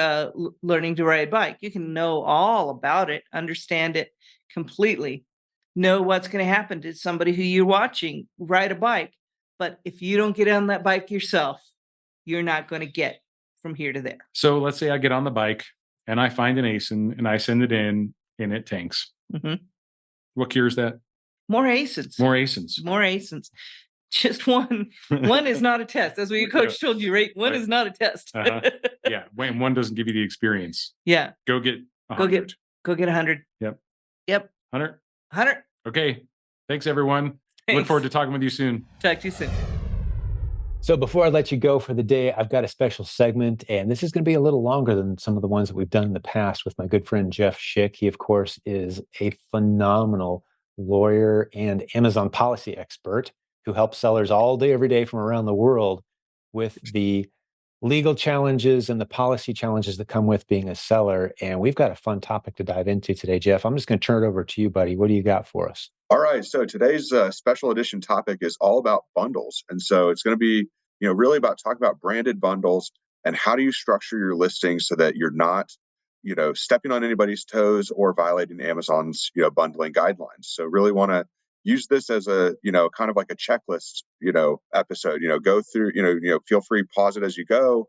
learning to ride a bike. You can know all about it, understand it completely, know what's going to happen to somebody who you're watching ride a bike. But if you don't get on that bike yourself, you're not going to get from here to there. So let's say I get on the bike and I find an ASIN and I send it in and it tanks. Mm-hmm. What cures that? More ASINs. More ASINs. More ASINs. Just one. One is not a test. That's what your coach told you, right? One is not a test. Yeah. When one doesn't give you the experience. Yeah. Go get 100. Go get 100. Yep. 100. 100. Okay. Thanks, everyone. Thanks. Look forward to talking with you soon. Talk to you soon. So before I let you go for the day, I've got a special segment, and this is going to be a little longer than some of the ones that we've done in the past with my good friend Jeff Schick. He, of course, is a phenomenal lawyer and Amazon policy expert who helps sellers all day, every day from around the world with the legal challenges and the policy challenges that come with being a seller. And we've got a fun topic to dive into today, Jeff. I'm just going to turn it over to you, buddy. What do you got for us? All right. So today's special edition topic is all about bundles. And so it's going to be, really about talking about branded bundles and how do you structure your listings so that you're not, stepping on anybody's toes or violating Amazon's, bundling guidelines. So really want to use this as a, kind of like a checklist, episode, go through, feel free, pause it as you go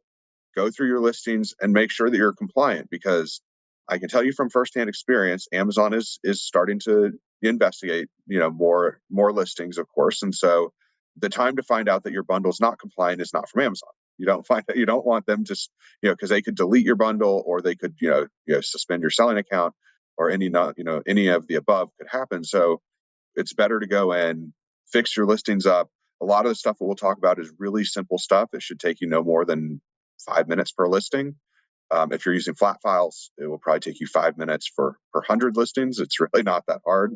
through your listings and make sure that you're compliant, because I can tell you from firsthand experience, Amazon is starting to investigate, more listings, of course. And so the time to find out that your bundle is not compliant is not from Amazon. You don't want them to, because they could delete your bundle or they could, suspend your selling account or any of the above could happen. So it's better to go in, fix your listings up. A lot of the stuff that we'll talk about is really simple stuff. It should take you no more than 5 minutes per listing. If you're using flat files, it will probably take you 5 minutes per 100 listings. It's really not that hard,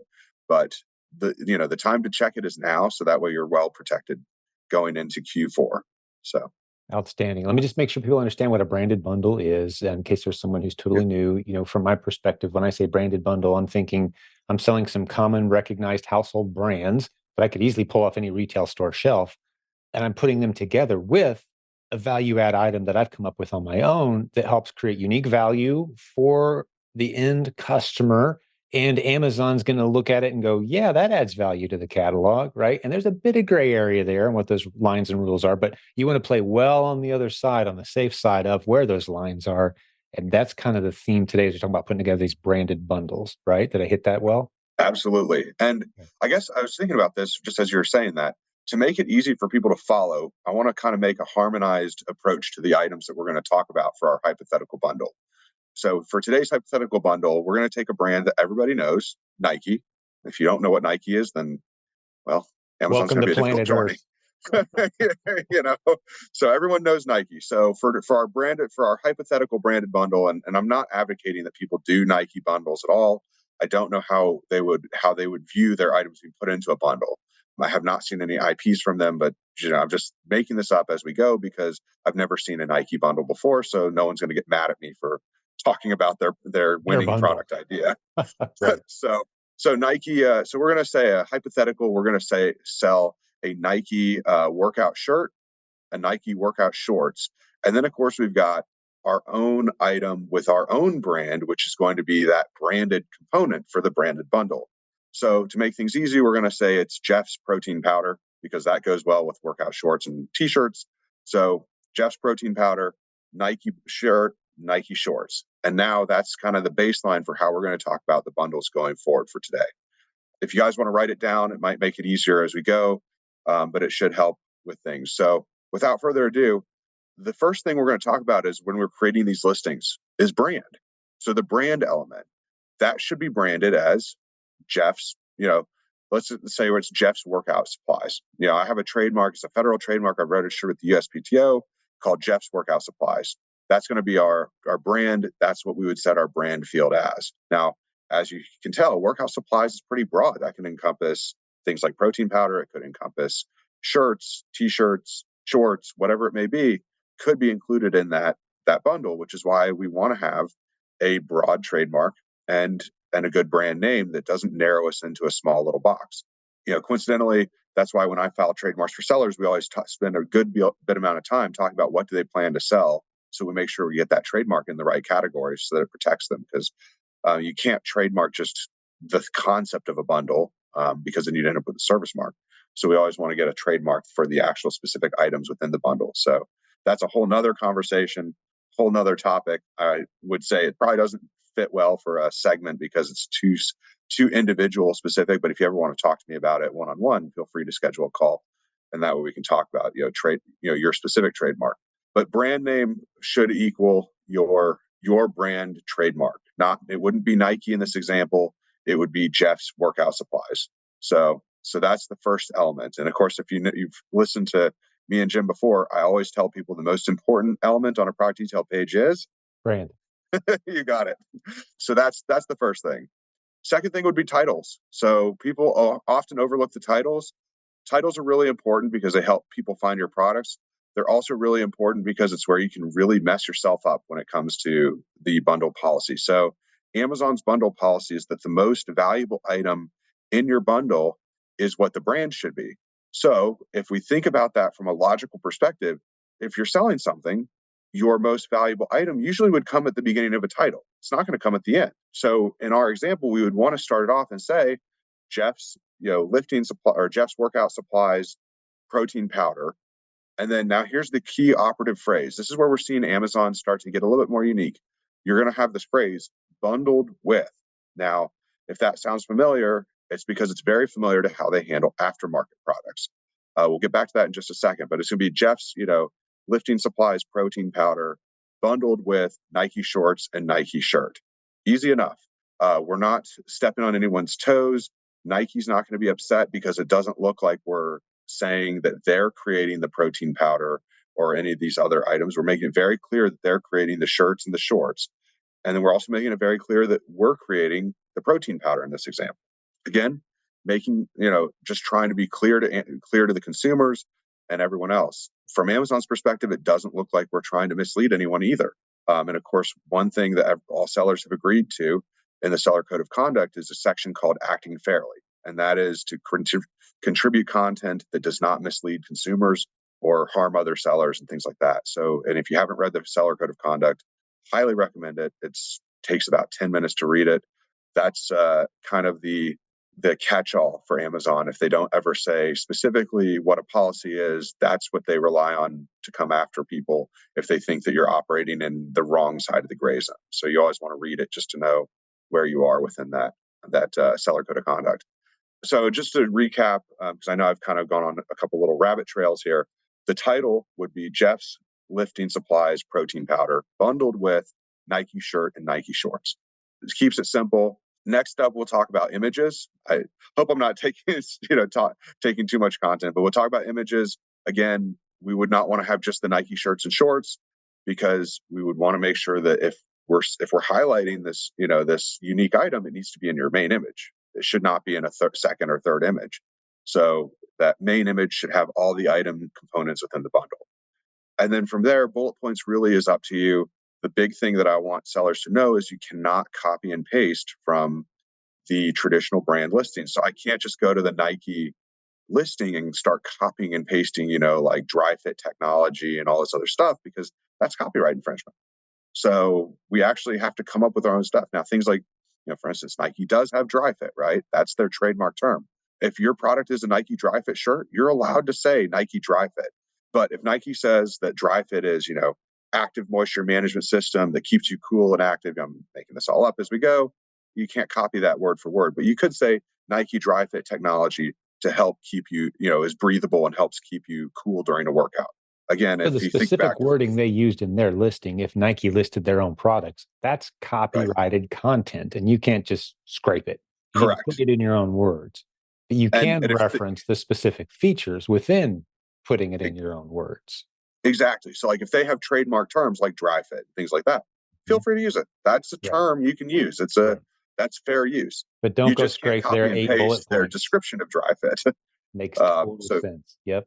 but the time to check it is now, so that way you're well protected going into Q4. So outstanding. Let me just make sure people understand what a branded bundle is, in case there's someone who's totally new. From my perspective, when I say branded bundle, I'm thinking I'm selling some common recognized household brands, but I could easily pull off any retail store shelf, and I'm putting them together with a value add item that I've come up with on my own that helps create unique value for the end customer. And Amazon's going to look at it and go, yeah, that adds value to the catalog, right? And there's a bit of gray area there and what those lines and rules are, but you want to play well on the other side, on the safe side of where those lines are. And that's kind of the theme today as we're talking about putting together these branded bundles, right? Did I hit that well? Absolutely. And I guess I was thinking about this just as you were saying that. To make it easy for people to follow, I want to kind of make a harmonized approach to the items that we're going to talk about for our hypothetical bundle. So for today's hypothetical bundle, we're going to take a brand that everybody knows, Nike. If you don't know what Nike is, then, well, Amazon's going to be a difficult journey. So everyone knows Nike. So for our hypothetical branded bundle, and I'm not advocating that people do Nike bundles at all. I don't know how they would view their items being put into a bundle. I have not seen any IPs from them, but I'm just making this up as we go because I've never seen a Nike bundle before. So no one's going to get mad at me for talking about their winning product idea. Right. So Nike. So we're going to say a hypothetical. We're going to sell a Nike workout shirt, a Nike workout shorts, and then of course we've got our own item with our own brand, which is going to be that branded component for the branded bundle. So to make things easy, we're going to say it's Jeff's protein powder because that goes well with workout shorts and t-shirts. So Jeff's protein powder, Nike shirt, Nike shorts. And now that's kind of the baseline for how we're going to talk about the bundles going forward for today. If you guys want to write it down, it might make it easier as we go, but it should help with things. So without further ado, the first thing we're going to talk about is when we're creating these listings is brand. So the brand element, that should be branded as Jeff's, let's say it's Jeff's workout supplies. I have a trademark. It's a federal trademark. I've registered with the USPTO called Jeff's Workout Supplies. That's going to be our brand. That's what we would set our brand field as. Now, as you can tell, workout supplies is pretty broad. That can encompass things like protein powder. It could encompass shirts, t-shirts, shorts, whatever it may be, could be included in that bundle, which is why we want to have a broad trademark and a good brand name that doesn't narrow us into a small little box. Coincidentally, That's why when I file trademarks for sellers, we always spend a good bit amount of time talking about what do they plan to sell. So we make sure we get that trademark in the right category so that it protects them, because you can't trademark just the concept of a bundle because then you'd end up with a service mark. So we always want to get a trademark for the actual specific items within the bundle. So that's a whole nother conversation, whole nother topic. I would say it probably doesn't fit well for a segment because it's too individual specific. But if you ever want to talk to me about it one-on-one, feel free to schedule a call, and that way we can talk about your specific trademark. But brand name should equal your brand trademark. It wouldn't be Nike in this example. It would be Jeff's Workout Supplies. So that's the first element. And of course, if you've listened to me and Jim before, I always tell people the most important element on a product detail page is brand. You got it. So that's the first thing. Second thing would be titles. So people often overlook the titles. Titles are really important because they help people find your products. They're also really important because it's where you can really mess yourself up when it comes to the bundle policy. So Amazon's bundle policy is that the most valuable item in your bundle is what the brand should be. So if we think about that from a logical perspective, if you're selling something, your most valuable item usually would come at the beginning of a title. It's not going to come at the end. So in our example, we would want to start it off and say, Jeff's lifting supply, or Jeff's Workout Supplies protein powder. And then now here's the key operative phrase. This is where we're seeing Amazon start to get a little bit more unique. You're going to have this phrase, bundled with. Now, if that sounds familiar, it's because it's very familiar to how they handle aftermarket products. We'll get back to that in just a second, but it's going to be Jeff's, Lifting Supplies protein powder bundled with Nike shorts and Nike shirt. Easy enough. We're not stepping on anyone's toes. Nike's not going to be upset because it doesn't look like we're saying that they're creating the protein powder or any of these other items. We're making it very clear that they're creating the shirts and the shorts. And then we're also making it very clear that we're creating the protein powder in this example. Again, making, just trying to be clear to the consumers and everyone else. From Amazon's perspective, it doesn't look like we're trying to mislead anyone either. And of course, one thing that all sellers have agreed to in the Seller Code of Conduct is a section called Acting Fairly. And that is to contribute content that does not mislead consumers or harm other sellers and things like that. So, and if you haven't read the Seller Code of Conduct, highly recommend it. It takes about 10 minutes to read it. That's kind of the catch-all for Amazon. If they don't ever say specifically what a policy is, that's what they rely on to come after people if they think that you're operating in the wrong side of the gray zone. So you always want to read it just to know where you are within that Seller Code of Conduct. So just to recap, because I know I've kind of gone on a couple little rabbit trails here, the title would be Jeff's Lifting Supplies protein powder bundled with Nike shirt and Nike shorts. This keeps it simple. Next up, we'll talk about images. I hope I'm not taking too much content, but we'll talk about images. Again, we would not want to have just the Nike shirts and shorts because we would want to make sure that if we're highlighting this, this unique item, it needs to be in your main image. It should not be in a second or third image. So that main image should have all the item components within the bundle. And then from there, bullet points really is up to you. The big thing that I want sellers to know is you cannot copy and paste from the traditional brand listing. So I can't just go to the Nike listing and start copying and pasting, like dry fit technology and all this other stuff, because that's copyright infringement. So we actually have to come up with our own stuff. Now, things like, for instance, Nike does have dry fit, right? That's their trademark term. If your product is a Nike dry fit shirt, you're allowed to say Nike dry fit. But if Nike says that dry fit is, active moisture management system that keeps you cool and active, I'm making this all up as we go, you can't copy that word for word, but you could say Nike dry fit technology to help keep you, is breathable and helps keep you cool during a workout. Again, So if the you think specific back, wording they used in their listing, if Nike listed their own products, that's copyrighted content, and you can't just scrape it. You need to correct. put it in your own words. But you can reference the specific features within putting it in your own words. Exactly. So like if they have trademark terms like dry fit, things like that, feel free to use it. That's a term you can use. That's fair use. But don't You go just can't scrape their copy and 8 bullet paste their points. description of dry fit. Makes total So sense. Yep.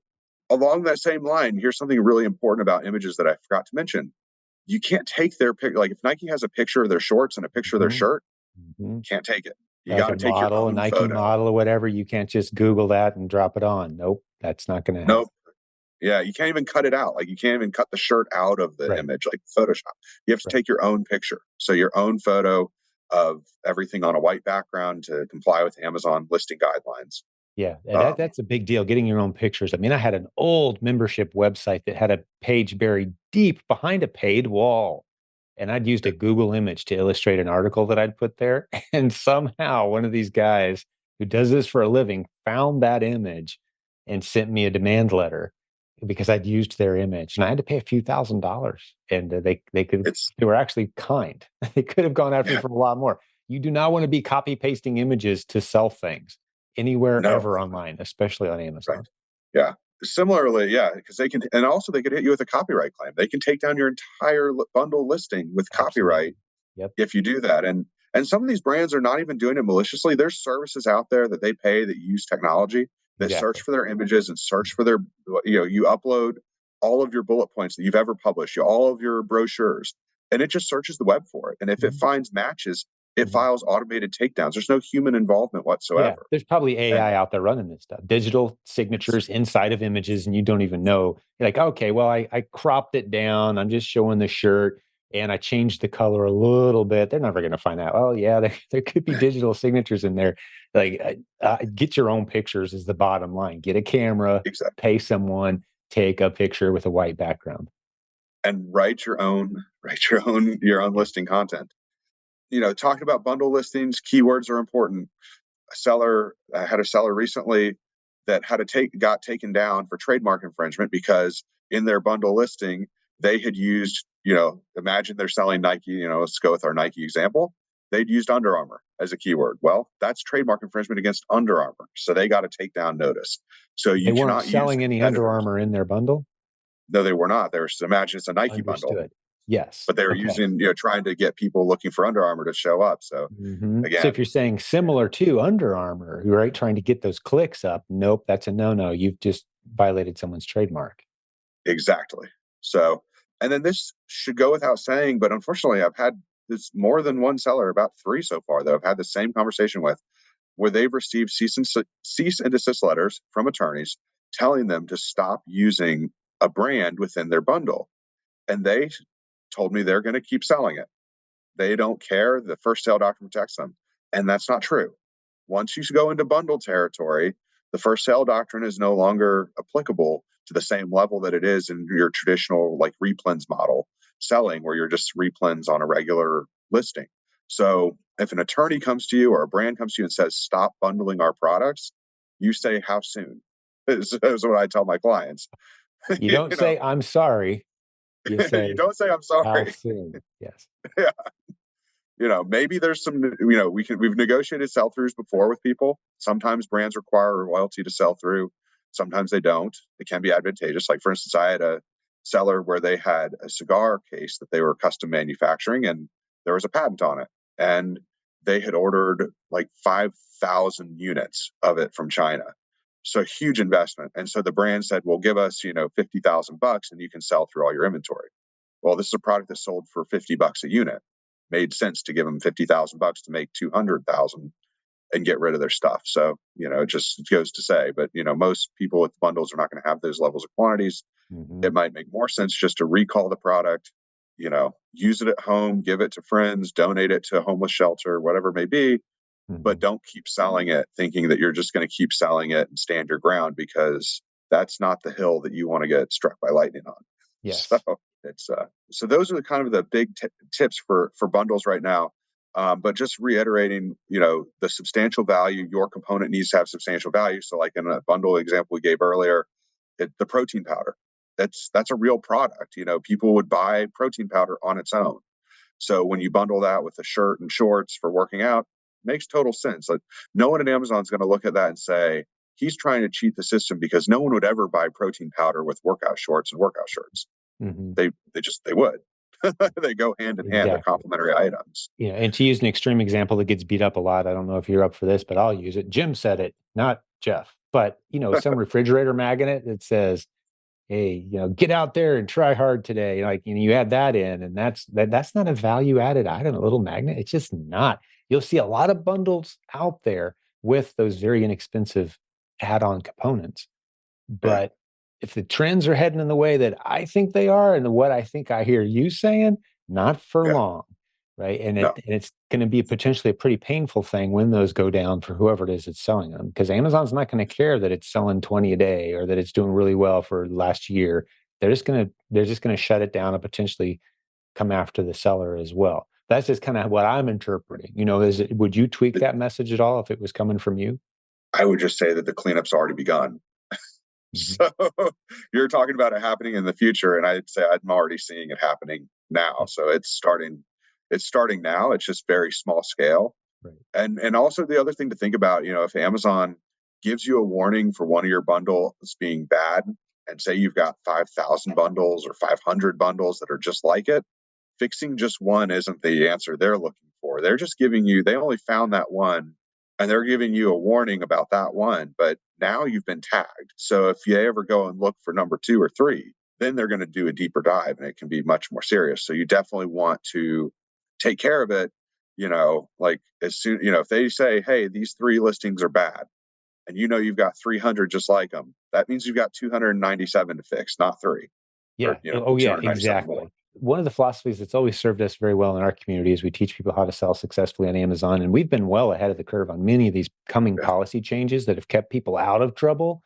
along that same line, here's something really important about images that I forgot to mention. You can't take their picture. Like if Nike has a picture of their shorts and a picture of their shirt, can't take it. You like got a to take your model, a own Nike photo. model or whatever. You can't just Google that and drop it on. Nope, that's not going to happen. Nope. Yeah, you can't even cut it out. Like you can't even cut the shirt out of the Right. image, like Photoshop. You have to Right. take your own picture. So your own photo of everything on a white background to comply with Amazon listing guidelines. Yeah, that's a big deal, getting your own pictures. I mean, I had an old membership website that had a page buried deep behind a paid wall, and I'd used a Google image to illustrate an article that I'd put there, and somehow one of these guys who does this for a living found that image and sent me a demand letter because I'd used their image, and I had to pay a few $1,000s, and they were actually kind. They could have gone after me for a lot more. You do not want to be copy pasting images to sell things anywhere No. ever online, especially on Amazon. Right. Yeah. Similarly, yeah, because they can, and also they could hit you with a copyright claim. They can take down your entire bundle listing with copyright. Yep. If you do that. And some of these brands are not even doing it maliciously. There's services out there that they pay that use technology that search for their images and search for their, you upload all of your bullet points that you've ever published, all of your brochures, and it just searches the web for it. And if it finds matches, it files automated takedowns. There's no human involvement Yeah, whatsoever. there's probably AI out there running this stuff, digital signatures inside of images, and you don't even know. You're like, okay, well, I cropped it down. I'm just showing the shirt and I changed the color a little bit. They're never going to find out. Oh, yeah, there could be digital signatures in there. Like, get your own pictures is the bottom line. Get a camera, Exactly. pay someone, take a picture with a white background, and write your own listing content. Talking about bundle listings, keywords are important. I had a seller recently that got taken down for trademark infringement because in their bundle listing, they had used, imagine they're selling Nike, let's go with our Nike example. They'd used Under Armour as a keyword. Well, that's trademark infringement against Under Armour. So they got a takedown notice. So they weren't selling any Under Armour in their bundle. No, they were not. Imagine it's a Nike bundle. Yes. But they were using, trying to get people looking for Under Armour to show up. So again, so if you're saying similar to Under Armour, right, trying to get those clicks up, nope, that's a no-no. You've just violated someone's trademark. Exactly. So, and then this should go without saying, but unfortunately, I've had this more than one seller, about 3 so far, that I've had the same conversation with, where they've received cease and desist letters from attorneys telling them to stop using a brand within their bundle. And they told me they're going to keep selling it. They don't care. The first sale doctrine protects them. And that's not true. Once you go into bundle territory, the first sale doctrine is no longer applicable to the same level that it is in your traditional like replens model selling, where you're just replens on a regular listing. So if an attorney comes to you or a brand comes to you and says, stop bundling our products, you say, how soon? Is what I tell my clients. You don't say, I'm sorry. You say, you don't say, I'm sorry. How soon? Yes. Yeah. Maybe there's some, we've negotiated sell-throughs before with people. Sometimes brands require a royalty to sell through. Sometimes they don't. It can be advantageous. Like, for instance, I had a seller where they had a cigar case that they were custom manufacturing, and there was a patent on it. And they had ordered like 5,000 units of it from China. So huge investment. And so the brand said, well, give us, $50,000 and you can sell through all your inventory. Well, this is a product that sold for $50 a unit. Made sense to give them $50,000 to make 200,000 and get rid of their stuff. So, it just goes to say, but most people with bundles are not going to have those levels of quantities. It might make more sense just to recall the product, use it at home, give it to friends, donate it to a homeless shelter, whatever it may be, but don't keep selling it thinking that you're just going to keep selling it and stand your ground, because that's not the hill that you want to get struck by lightning on. Yes. So those are kind of the big tips for bundles right now. But just reiterating, the substantial value, your component needs to have substantial value. So like in a bundle example we gave earlier, the protein powder, that's a real product. People would buy protein powder on its own. So when you bundle that with a shirt and shorts for working out, makes total sense. Like, no one at Amazon is going to look at that and say, he's trying to cheat the system, because no one would ever buy protein powder with workout shorts and workout shirts. They would. They go hand in hand. They're complementary items. Yeah, and to use an extreme example that gets beat up a lot, I don't know if you're up for this, but I'll use it. Jim said it, not Jeff. But some refrigerator magnet that says, "Hey, get out there and try hard today." Like, you add that in, and that's not a value added item. A little magnet, it's just not. You'll see a lot of bundles out there with those very inexpensive add-on components. But if the trends are heading in the way that I think they are, and what I think I hear you saying, not for long, right? And No. it's going to be potentially a pretty painful thing when those go down for whoever it is that's selling them, because Amazon's not going to care that it's selling 20 a day or that it's doing really well for last year. They're just going to shut it down and potentially come after the seller as well. That's just kind of what I'm interpreting. Would you tweak that message at all if it was coming from you? I would just say that the cleanup's already begun. So you're talking about it happening in the future, and I'd say I'm already seeing it happening now. So it's starting now. It's just very small scale. Right. And also the other thing to think about, if Amazon gives you a warning for one of your bundles being bad, and say you've got 5,000 bundles or 500 bundles that are just like it, fixing just one isn't the answer they're looking for. They're just they only found that one, and they're giving you a warning about that one, but now you've been tagged. So if you ever go and look for number 2 or 3, then they're going to do a deeper dive, and it can be much more serious. So you definitely want to take care of it, like as soon, if they say, hey, these 3 listings are bad, and you've got 300 just like them, that means you've got 297 to fix, not 3. Yeah. Or, Exactly. more. One of the philosophies that's always served us very well in our community is we teach people how to sell successfully on Amazon. And we've been well ahead of the curve on many of these coming policy changes that have kept people out of trouble.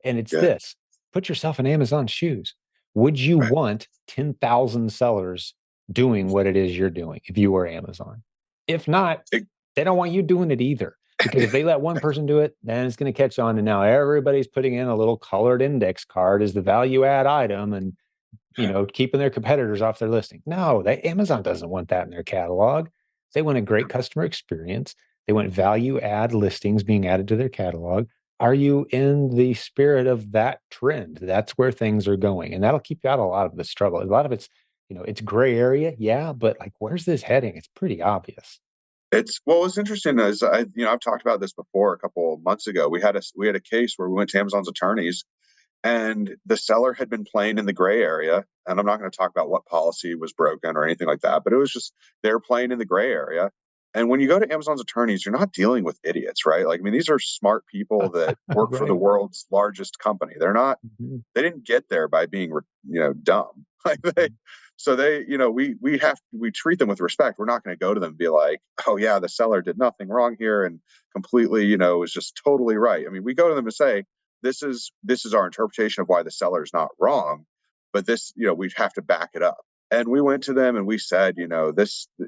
And it's this: put yourself in Amazon's shoes. Would you want 10,000 sellers doing what it is you're doing if you were Amazon? If not, they don't want you doing it either. Because if they let one person do it, then it's going to catch on. And now everybody's putting in a little colored index card as the value add item and keeping their competitors off their listing. No, Amazon doesn't want that in their catalog. They want a great customer experience. They want value add listings being added to their catalog. Are you in the spirit of that trend? That's where things are going. And that'll keep you out of a lot of the struggle. A lot of it's, it's gray area. Yeah. But like, where's this heading? It's pretty obvious. What's interesting is I've talked about this before a couple of months ago. We had a case where we went to Amazon's attorneys, and the seller had been playing in the gray area. And I'm not going to talk about what policy was broken or anything like that, but it was just they're playing in the gray area. And when you go to Amazon's attorneys, you're not dealing with idiots, right? Like, I mean, these are smart people that work for the world's largest company. They're not, they didn't get there by being, dumb. Like we treat them with respect. We're not going to go to them and be like, oh yeah, the seller did nothing wrong here and completely, was just totally right. I mean, we go to them and say, this is our interpretation of why the seller is not wrong, but this, we have to back it up. And we went to them and we said,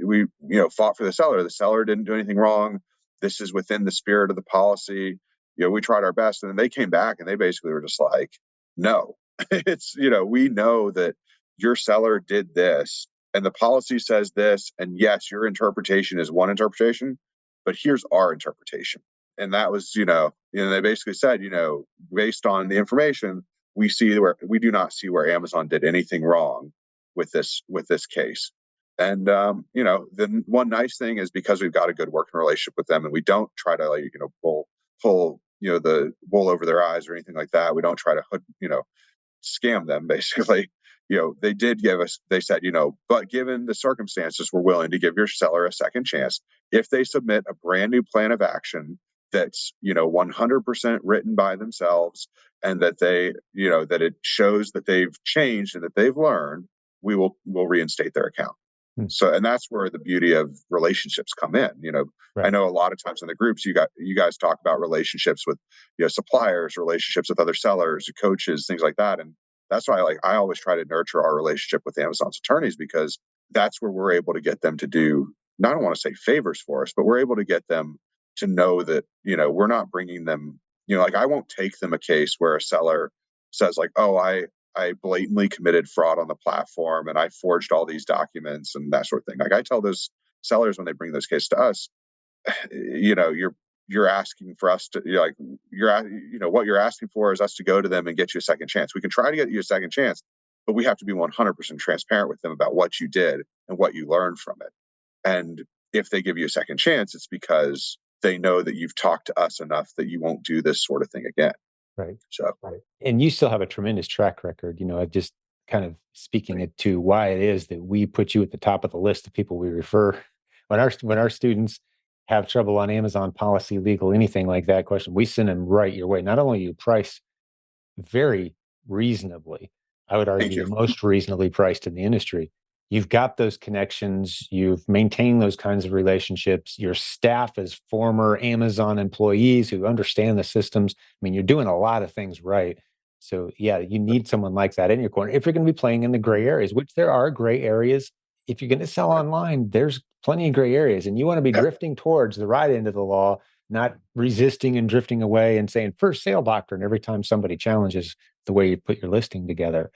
we fought for the seller. The seller didn't do anything wrong. This is within the spirit of the policy. We tried our best. And then they came back and they basically were just like, no, it's, we know that your seller did this and the policy says this. And yes, your interpretation is one interpretation, but here's our interpretation. And that was, they basically said, based on the information, we do not see where Amazon did anything wrong with this case. And, the one nice thing is because we've got a good working relationship with them and we don't try to pull, the wool over their eyes or anything like that. We don't try to, scam them basically. They said, but given the circumstances, we're willing to give your seller a second chance if they submit a brand new plan of action that's 100% written by themselves and that that it shows that they've changed and that they've learned. We'll reinstate their account. So, and that's where the beauty of relationships come in. Right. I know a lot of times in the groups, you guys talk about relationships with, suppliers, relationships with other sellers, coaches, things like that. And that's why I always try to nurture our relationship with Amazon's attorneys, because that's where we're able to get them to do, I don't want to say favors for us, but we're able to get them to know that, we're not bringing them, I won't take them a case where a seller says like, oh, I blatantly committed fraud on the platform and I forged all these documents and that sort of thing. Like I tell those sellers when they bring those cases to us, you're asking for us to, what you're asking for is us to go to them and get you a second chance. We can try to get you a second chance, but we have to be 100% transparent with them about what you did and what you learned from it. And if they give you a second chance, it's because they know that you've talked to us enough that you won't do this sort of thing again. Right. So, and you still have a tremendous track record, of just kind of speaking it to why it is that we put you at the top of the list of people we refer when our students have trouble on Amazon, policy, legal, anything like that question, we send them right your way. Not only you price very reasonably, I would Thank argue you. the most reasonably priced in the industry. You've got those connections, you've maintained those kinds of relationships. Your staff is former Amazon employees who understand the systems. I mean, you're doing a lot of things right. So, yeah, you need someone like that in your corner if you're going to be playing in the gray areas, which there are gray areas. If you're going to sell online, there's plenty of gray areas, and you want to be Yeah. drifting towards the right end of the law, not resisting and drifting away and saying first sale doctrine every time somebody challenges the way you put your listing together.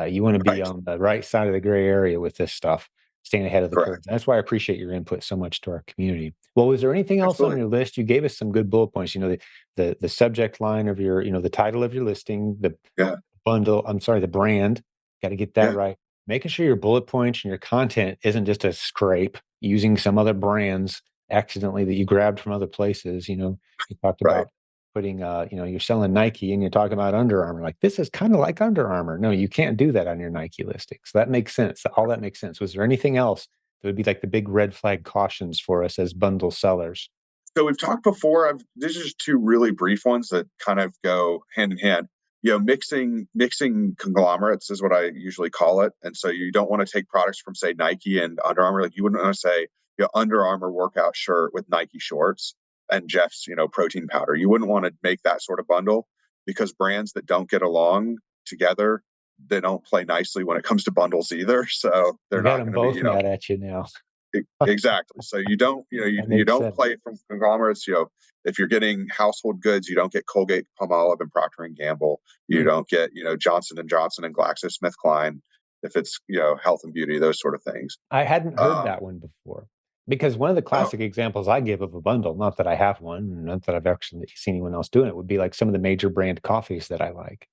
You want to be Right. on the right side of the gray area with this stuff, staying ahead of the curve. Correct. That's why I appreciate your input so much to our community. Well, was there anything else on Absolutely. your list? You gave us some good bullet points. The subject line of your, the title of your listing, the Yeah. bundle. I'm sorry, the brand. Got to get that Yeah. right. Making sure your bullet points and your content isn't just a scrape using some other brands accidentally that you grabbed from other places. You talked Right. about putting, you're selling Nike and you're talking about Under Armour. Like, this is kind of like Under Armour. No, you can't do that on your Nike listing. So that makes sense. All that makes sense. Was there anything else that would be like the big red flag cautions for us as bundle sellers? So we've talked before. These are just two really brief ones that kind of go hand in hand. Mixing conglomerates is what I usually call it. And so you don't want to take products from, say, Nike and Under Armour. Like, you wouldn't want to say, Under Armour workout shirt with Nike shorts and Jeff's, protein powder. You wouldn't want to make that sort of bundle, because brands that don't get along together, they don't play nicely when it comes to bundles either. So they're You got not them going to be, both mad at you now. Exactly. So you don't, That you makes don't sense. play from conglomerates. If you're getting household goods, you don't get Colgate, Palmolive, and Procter and Gamble. You don't get, Johnson and Johnson and GlaxoSmithKline. If it's, health and beauty, those sort of things. I hadn't heard Um, that one before, because one of the oh, classic examples I give of a bundle, not that I have one, not that I've actually seen anyone else doing it, would be like some of the major brand coffees that I like,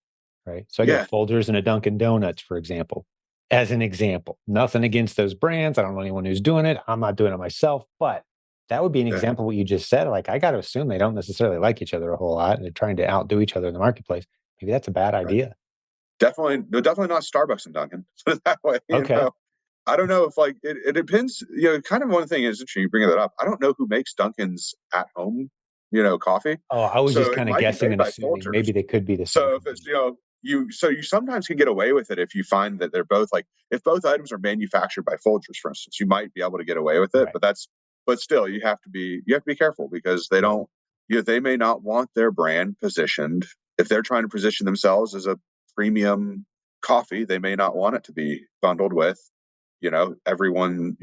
right? So I get a yeah, Folgers and a Dunkin' Donuts, for example, as an example. Nothing against those brands. I don't know anyone who's doing it. I'm not doing it myself, but that would be an yeah, example of what you just said. Like, I got to assume they don't necessarily like each other a whole lot, and they're trying to outdo each other in the marketplace. Maybe that's a bad right. idea. Definitely, they're definitely not Starbucks and Dunkin'. Put it that way. Okay. I don't know if, like, it depends. Kind of one thing is interesting. You bring that up. I don't know who makes Dunkin's at home, coffee. Oh, I was So just it kind of might be guessing made and by assuming Folgers. maybe they could be the same So if it's, company. you sometimes can get away with it if you find that they're both, like, if both items are manufactured by Folgers, for instance, you might be able to get away with it. Right. But still, you have to be careful, because they don't, they may not want their brand positioned. If they're trying to position themselves as a premium coffee, they may not want it to be bundled with, everyone,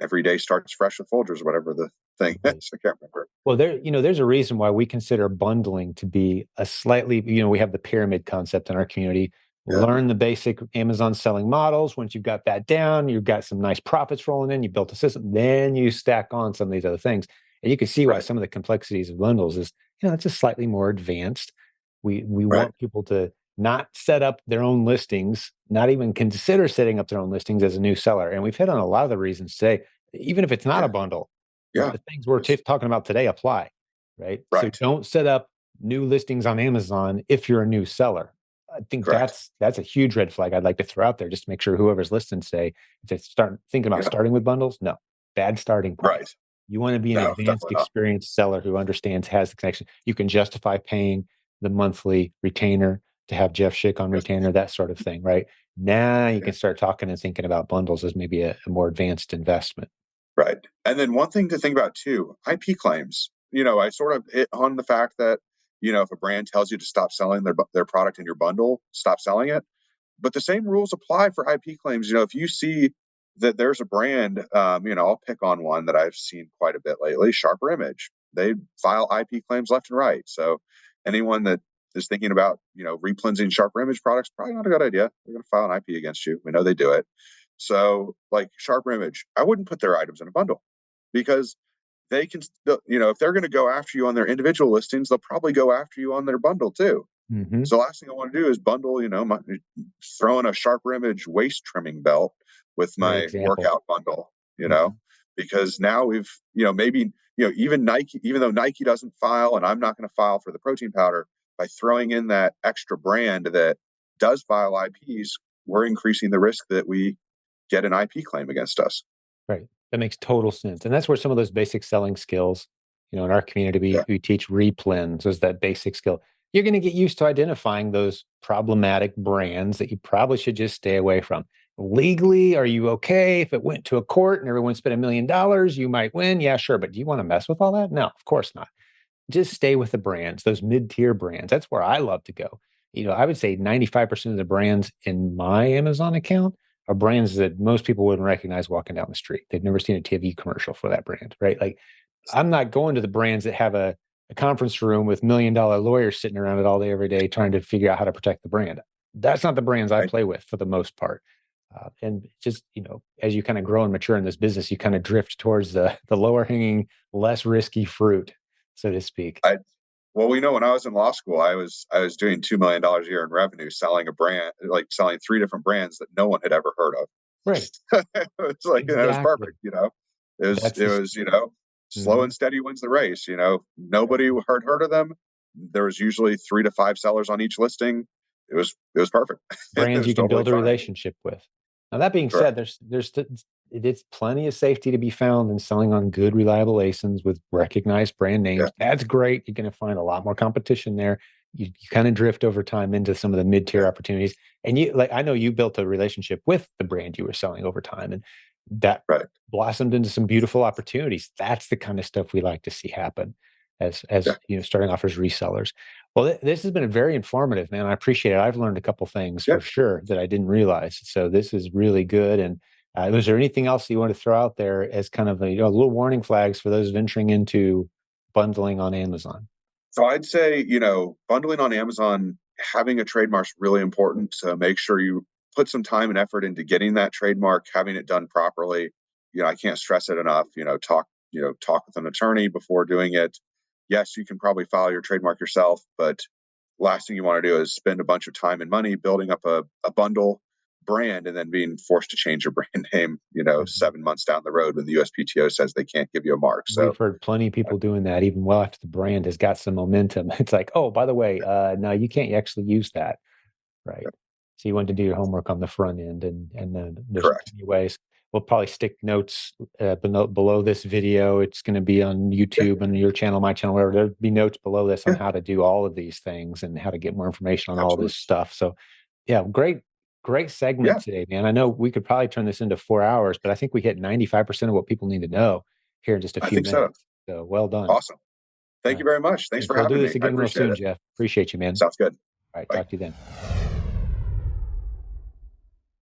every day starts fresh with Folgers, or whatever the thing Right. is. I can't remember. Well, there's a reason why we consider bundling to be a slightly, we have the pyramid concept in our community. Yeah. Learn the basic Amazon selling models. Once you've got that down, you've got some nice profits rolling in, you built a system, then you stack on some of these other things. And you can see why Right. some of the complexities of bundles is, it's just slightly more advanced. We Right. want people to not set up their own listings, not even consider setting up their own listings as a new seller. And we've hit on a lot of the reasons today, even if it's not Yeah. a bundle, Yeah. the things we're It's- talking about today apply, right? So Right. don't set up new listings on Amazon if you're a new seller. I think Correct. that's a huge red flag I'd like to throw out there, just to make sure whoever's listening today, if they start thinking about Yeah. starting with bundles, no, bad starting point. Right. You want to be an No, advanced, definitely not. experienced seller who understands, has the connection. You can justify paying the monthly retainer to have Jeff Schick on Yes. retainer, that sort of thing, right? Now you Yeah. can start talking and thinking about bundles as maybe a more advanced investment. Right. And then one thing to think about too, IP claims. I sort of hit on the fact that, if a brand tells you to stop selling their product in your bundle, stop selling it. But the same rules apply for IP claims. If you see that there's a brand, I'll pick on one that I've seen quite a bit lately, Sharper Image. They file IP claims left and right. So anyone that is thinking about, replenishing Sharper Image products, probably not a good idea. They're going to file an IP against you. We know they do it. So, like, Sharper Image, I wouldn't put their items in a bundle, because they can, if they're going to go after you on their individual listings, they'll probably go after you on their bundle too. Mhm. So, last thing I want to do is bundle, throw in a Sharper Image waist trimming belt with Great my example. workout bundle, Mhm. because now we've, maybe, even Nike, even though Nike doesn't file and I'm not going to file for the protein powder, by throwing in that extra brand that does file IPs, we're increasing the risk that we get an IP claim against us. Right. That makes total sense. And that's where some of those basic selling skills, in our community, Yeah. we teach replens as that basic skill. You're going to get used to identifying those problematic brands that you probably should just stay away from. Legally, are you okay if it went to a court and everyone spent $1 million? You might win. Yeah, sure. But do you want to mess with all that? No, of course not. Just stay with the brands, those mid-tier brands. That's where I love to go. I would say 95% of the brands in my Amazon account are brands that most people wouldn't recognize walking down the street. They've never seen a TV commercial for that brand, right? Like, I'm not going to the brands that have a conference room with $1 million lawyers sitting around it all day, every day, trying to figure out how to protect the brand. That's not the brands I Right. play with for the most part. And just, as you kind of grow and mature in this business, you kind of drift towards the lower hanging, less risky fruit, so to speak. Well, when I was in law school, I was doing $2 million a year in revenue, selling selling 3 different brands that no one had ever heard of. Right. It's like, it was Exactly. perfect. It was, slow Mhm. and steady wins the race. Nobody had heard of them. There was usually 3 to 5 sellers on each listing. It was perfect. It Brands you was can totally build a fine. relationship with. Now that being Correct. said, it's plenty of safety to be found in selling on good, reliable ASINs with recognized brand Yeah. names. That's great. You're going to find a lot more competition there. You kind of drift over time into some of the mid-tier Yeah. opportunities. And I know you built a relationship with the brand you were selling over time, and that Right. blossomed into some beautiful opportunities. That's the kind of stuff we like to see happen as Yeah. starting off as resellers. Well, this has been very informative, man. I appreciate it. I've learned a couple things Yeah. for sure that I didn't realize. So this is really good. And was there anything else you want to throw out there as kind of a little warning flags for those venturing into bundling on Amazon? So I'd say, bundling on Amazon, having a trademark is really important to make sure you put some time and effort into getting that trademark, having it done properly. I can't stress it enough. Talk with an attorney before doing it. Yes, you can probably file your trademark yourself, but last thing you want to do is spend a bunch of time and money building up a bundle brand and then being forced to change your brand name, Mhm. 7 months down the road when the USPTO says they can't give you a mark. We've So heard plenty of people doing that even well after the brand has got some momentum. It's like, oh, by the way, no, you can't actually use that. Right. So you want to do your homework on the front end, and then there's correct. many ways. We'll probably stick notes below this video. It's going to be on Yeah. YouTube and your channel, my channel, wherever. There'll be notes below this on Yeah. how to do all of these things and how to get more information on all Absolutely. this stuff. So, yeah, great segment Yeah. today, man. I know we could probably turn this into 4 hours, but I think we hit 95% of what people need to know here in just a I few think so. minutes. So, well done. Awesome. Thank Uh, you very much. Thanks yes, for we'll do having this me. I again real appreciate soon, it. Jeff. Appreciate you, man. Sounds good. All right, Bye. talk to you then.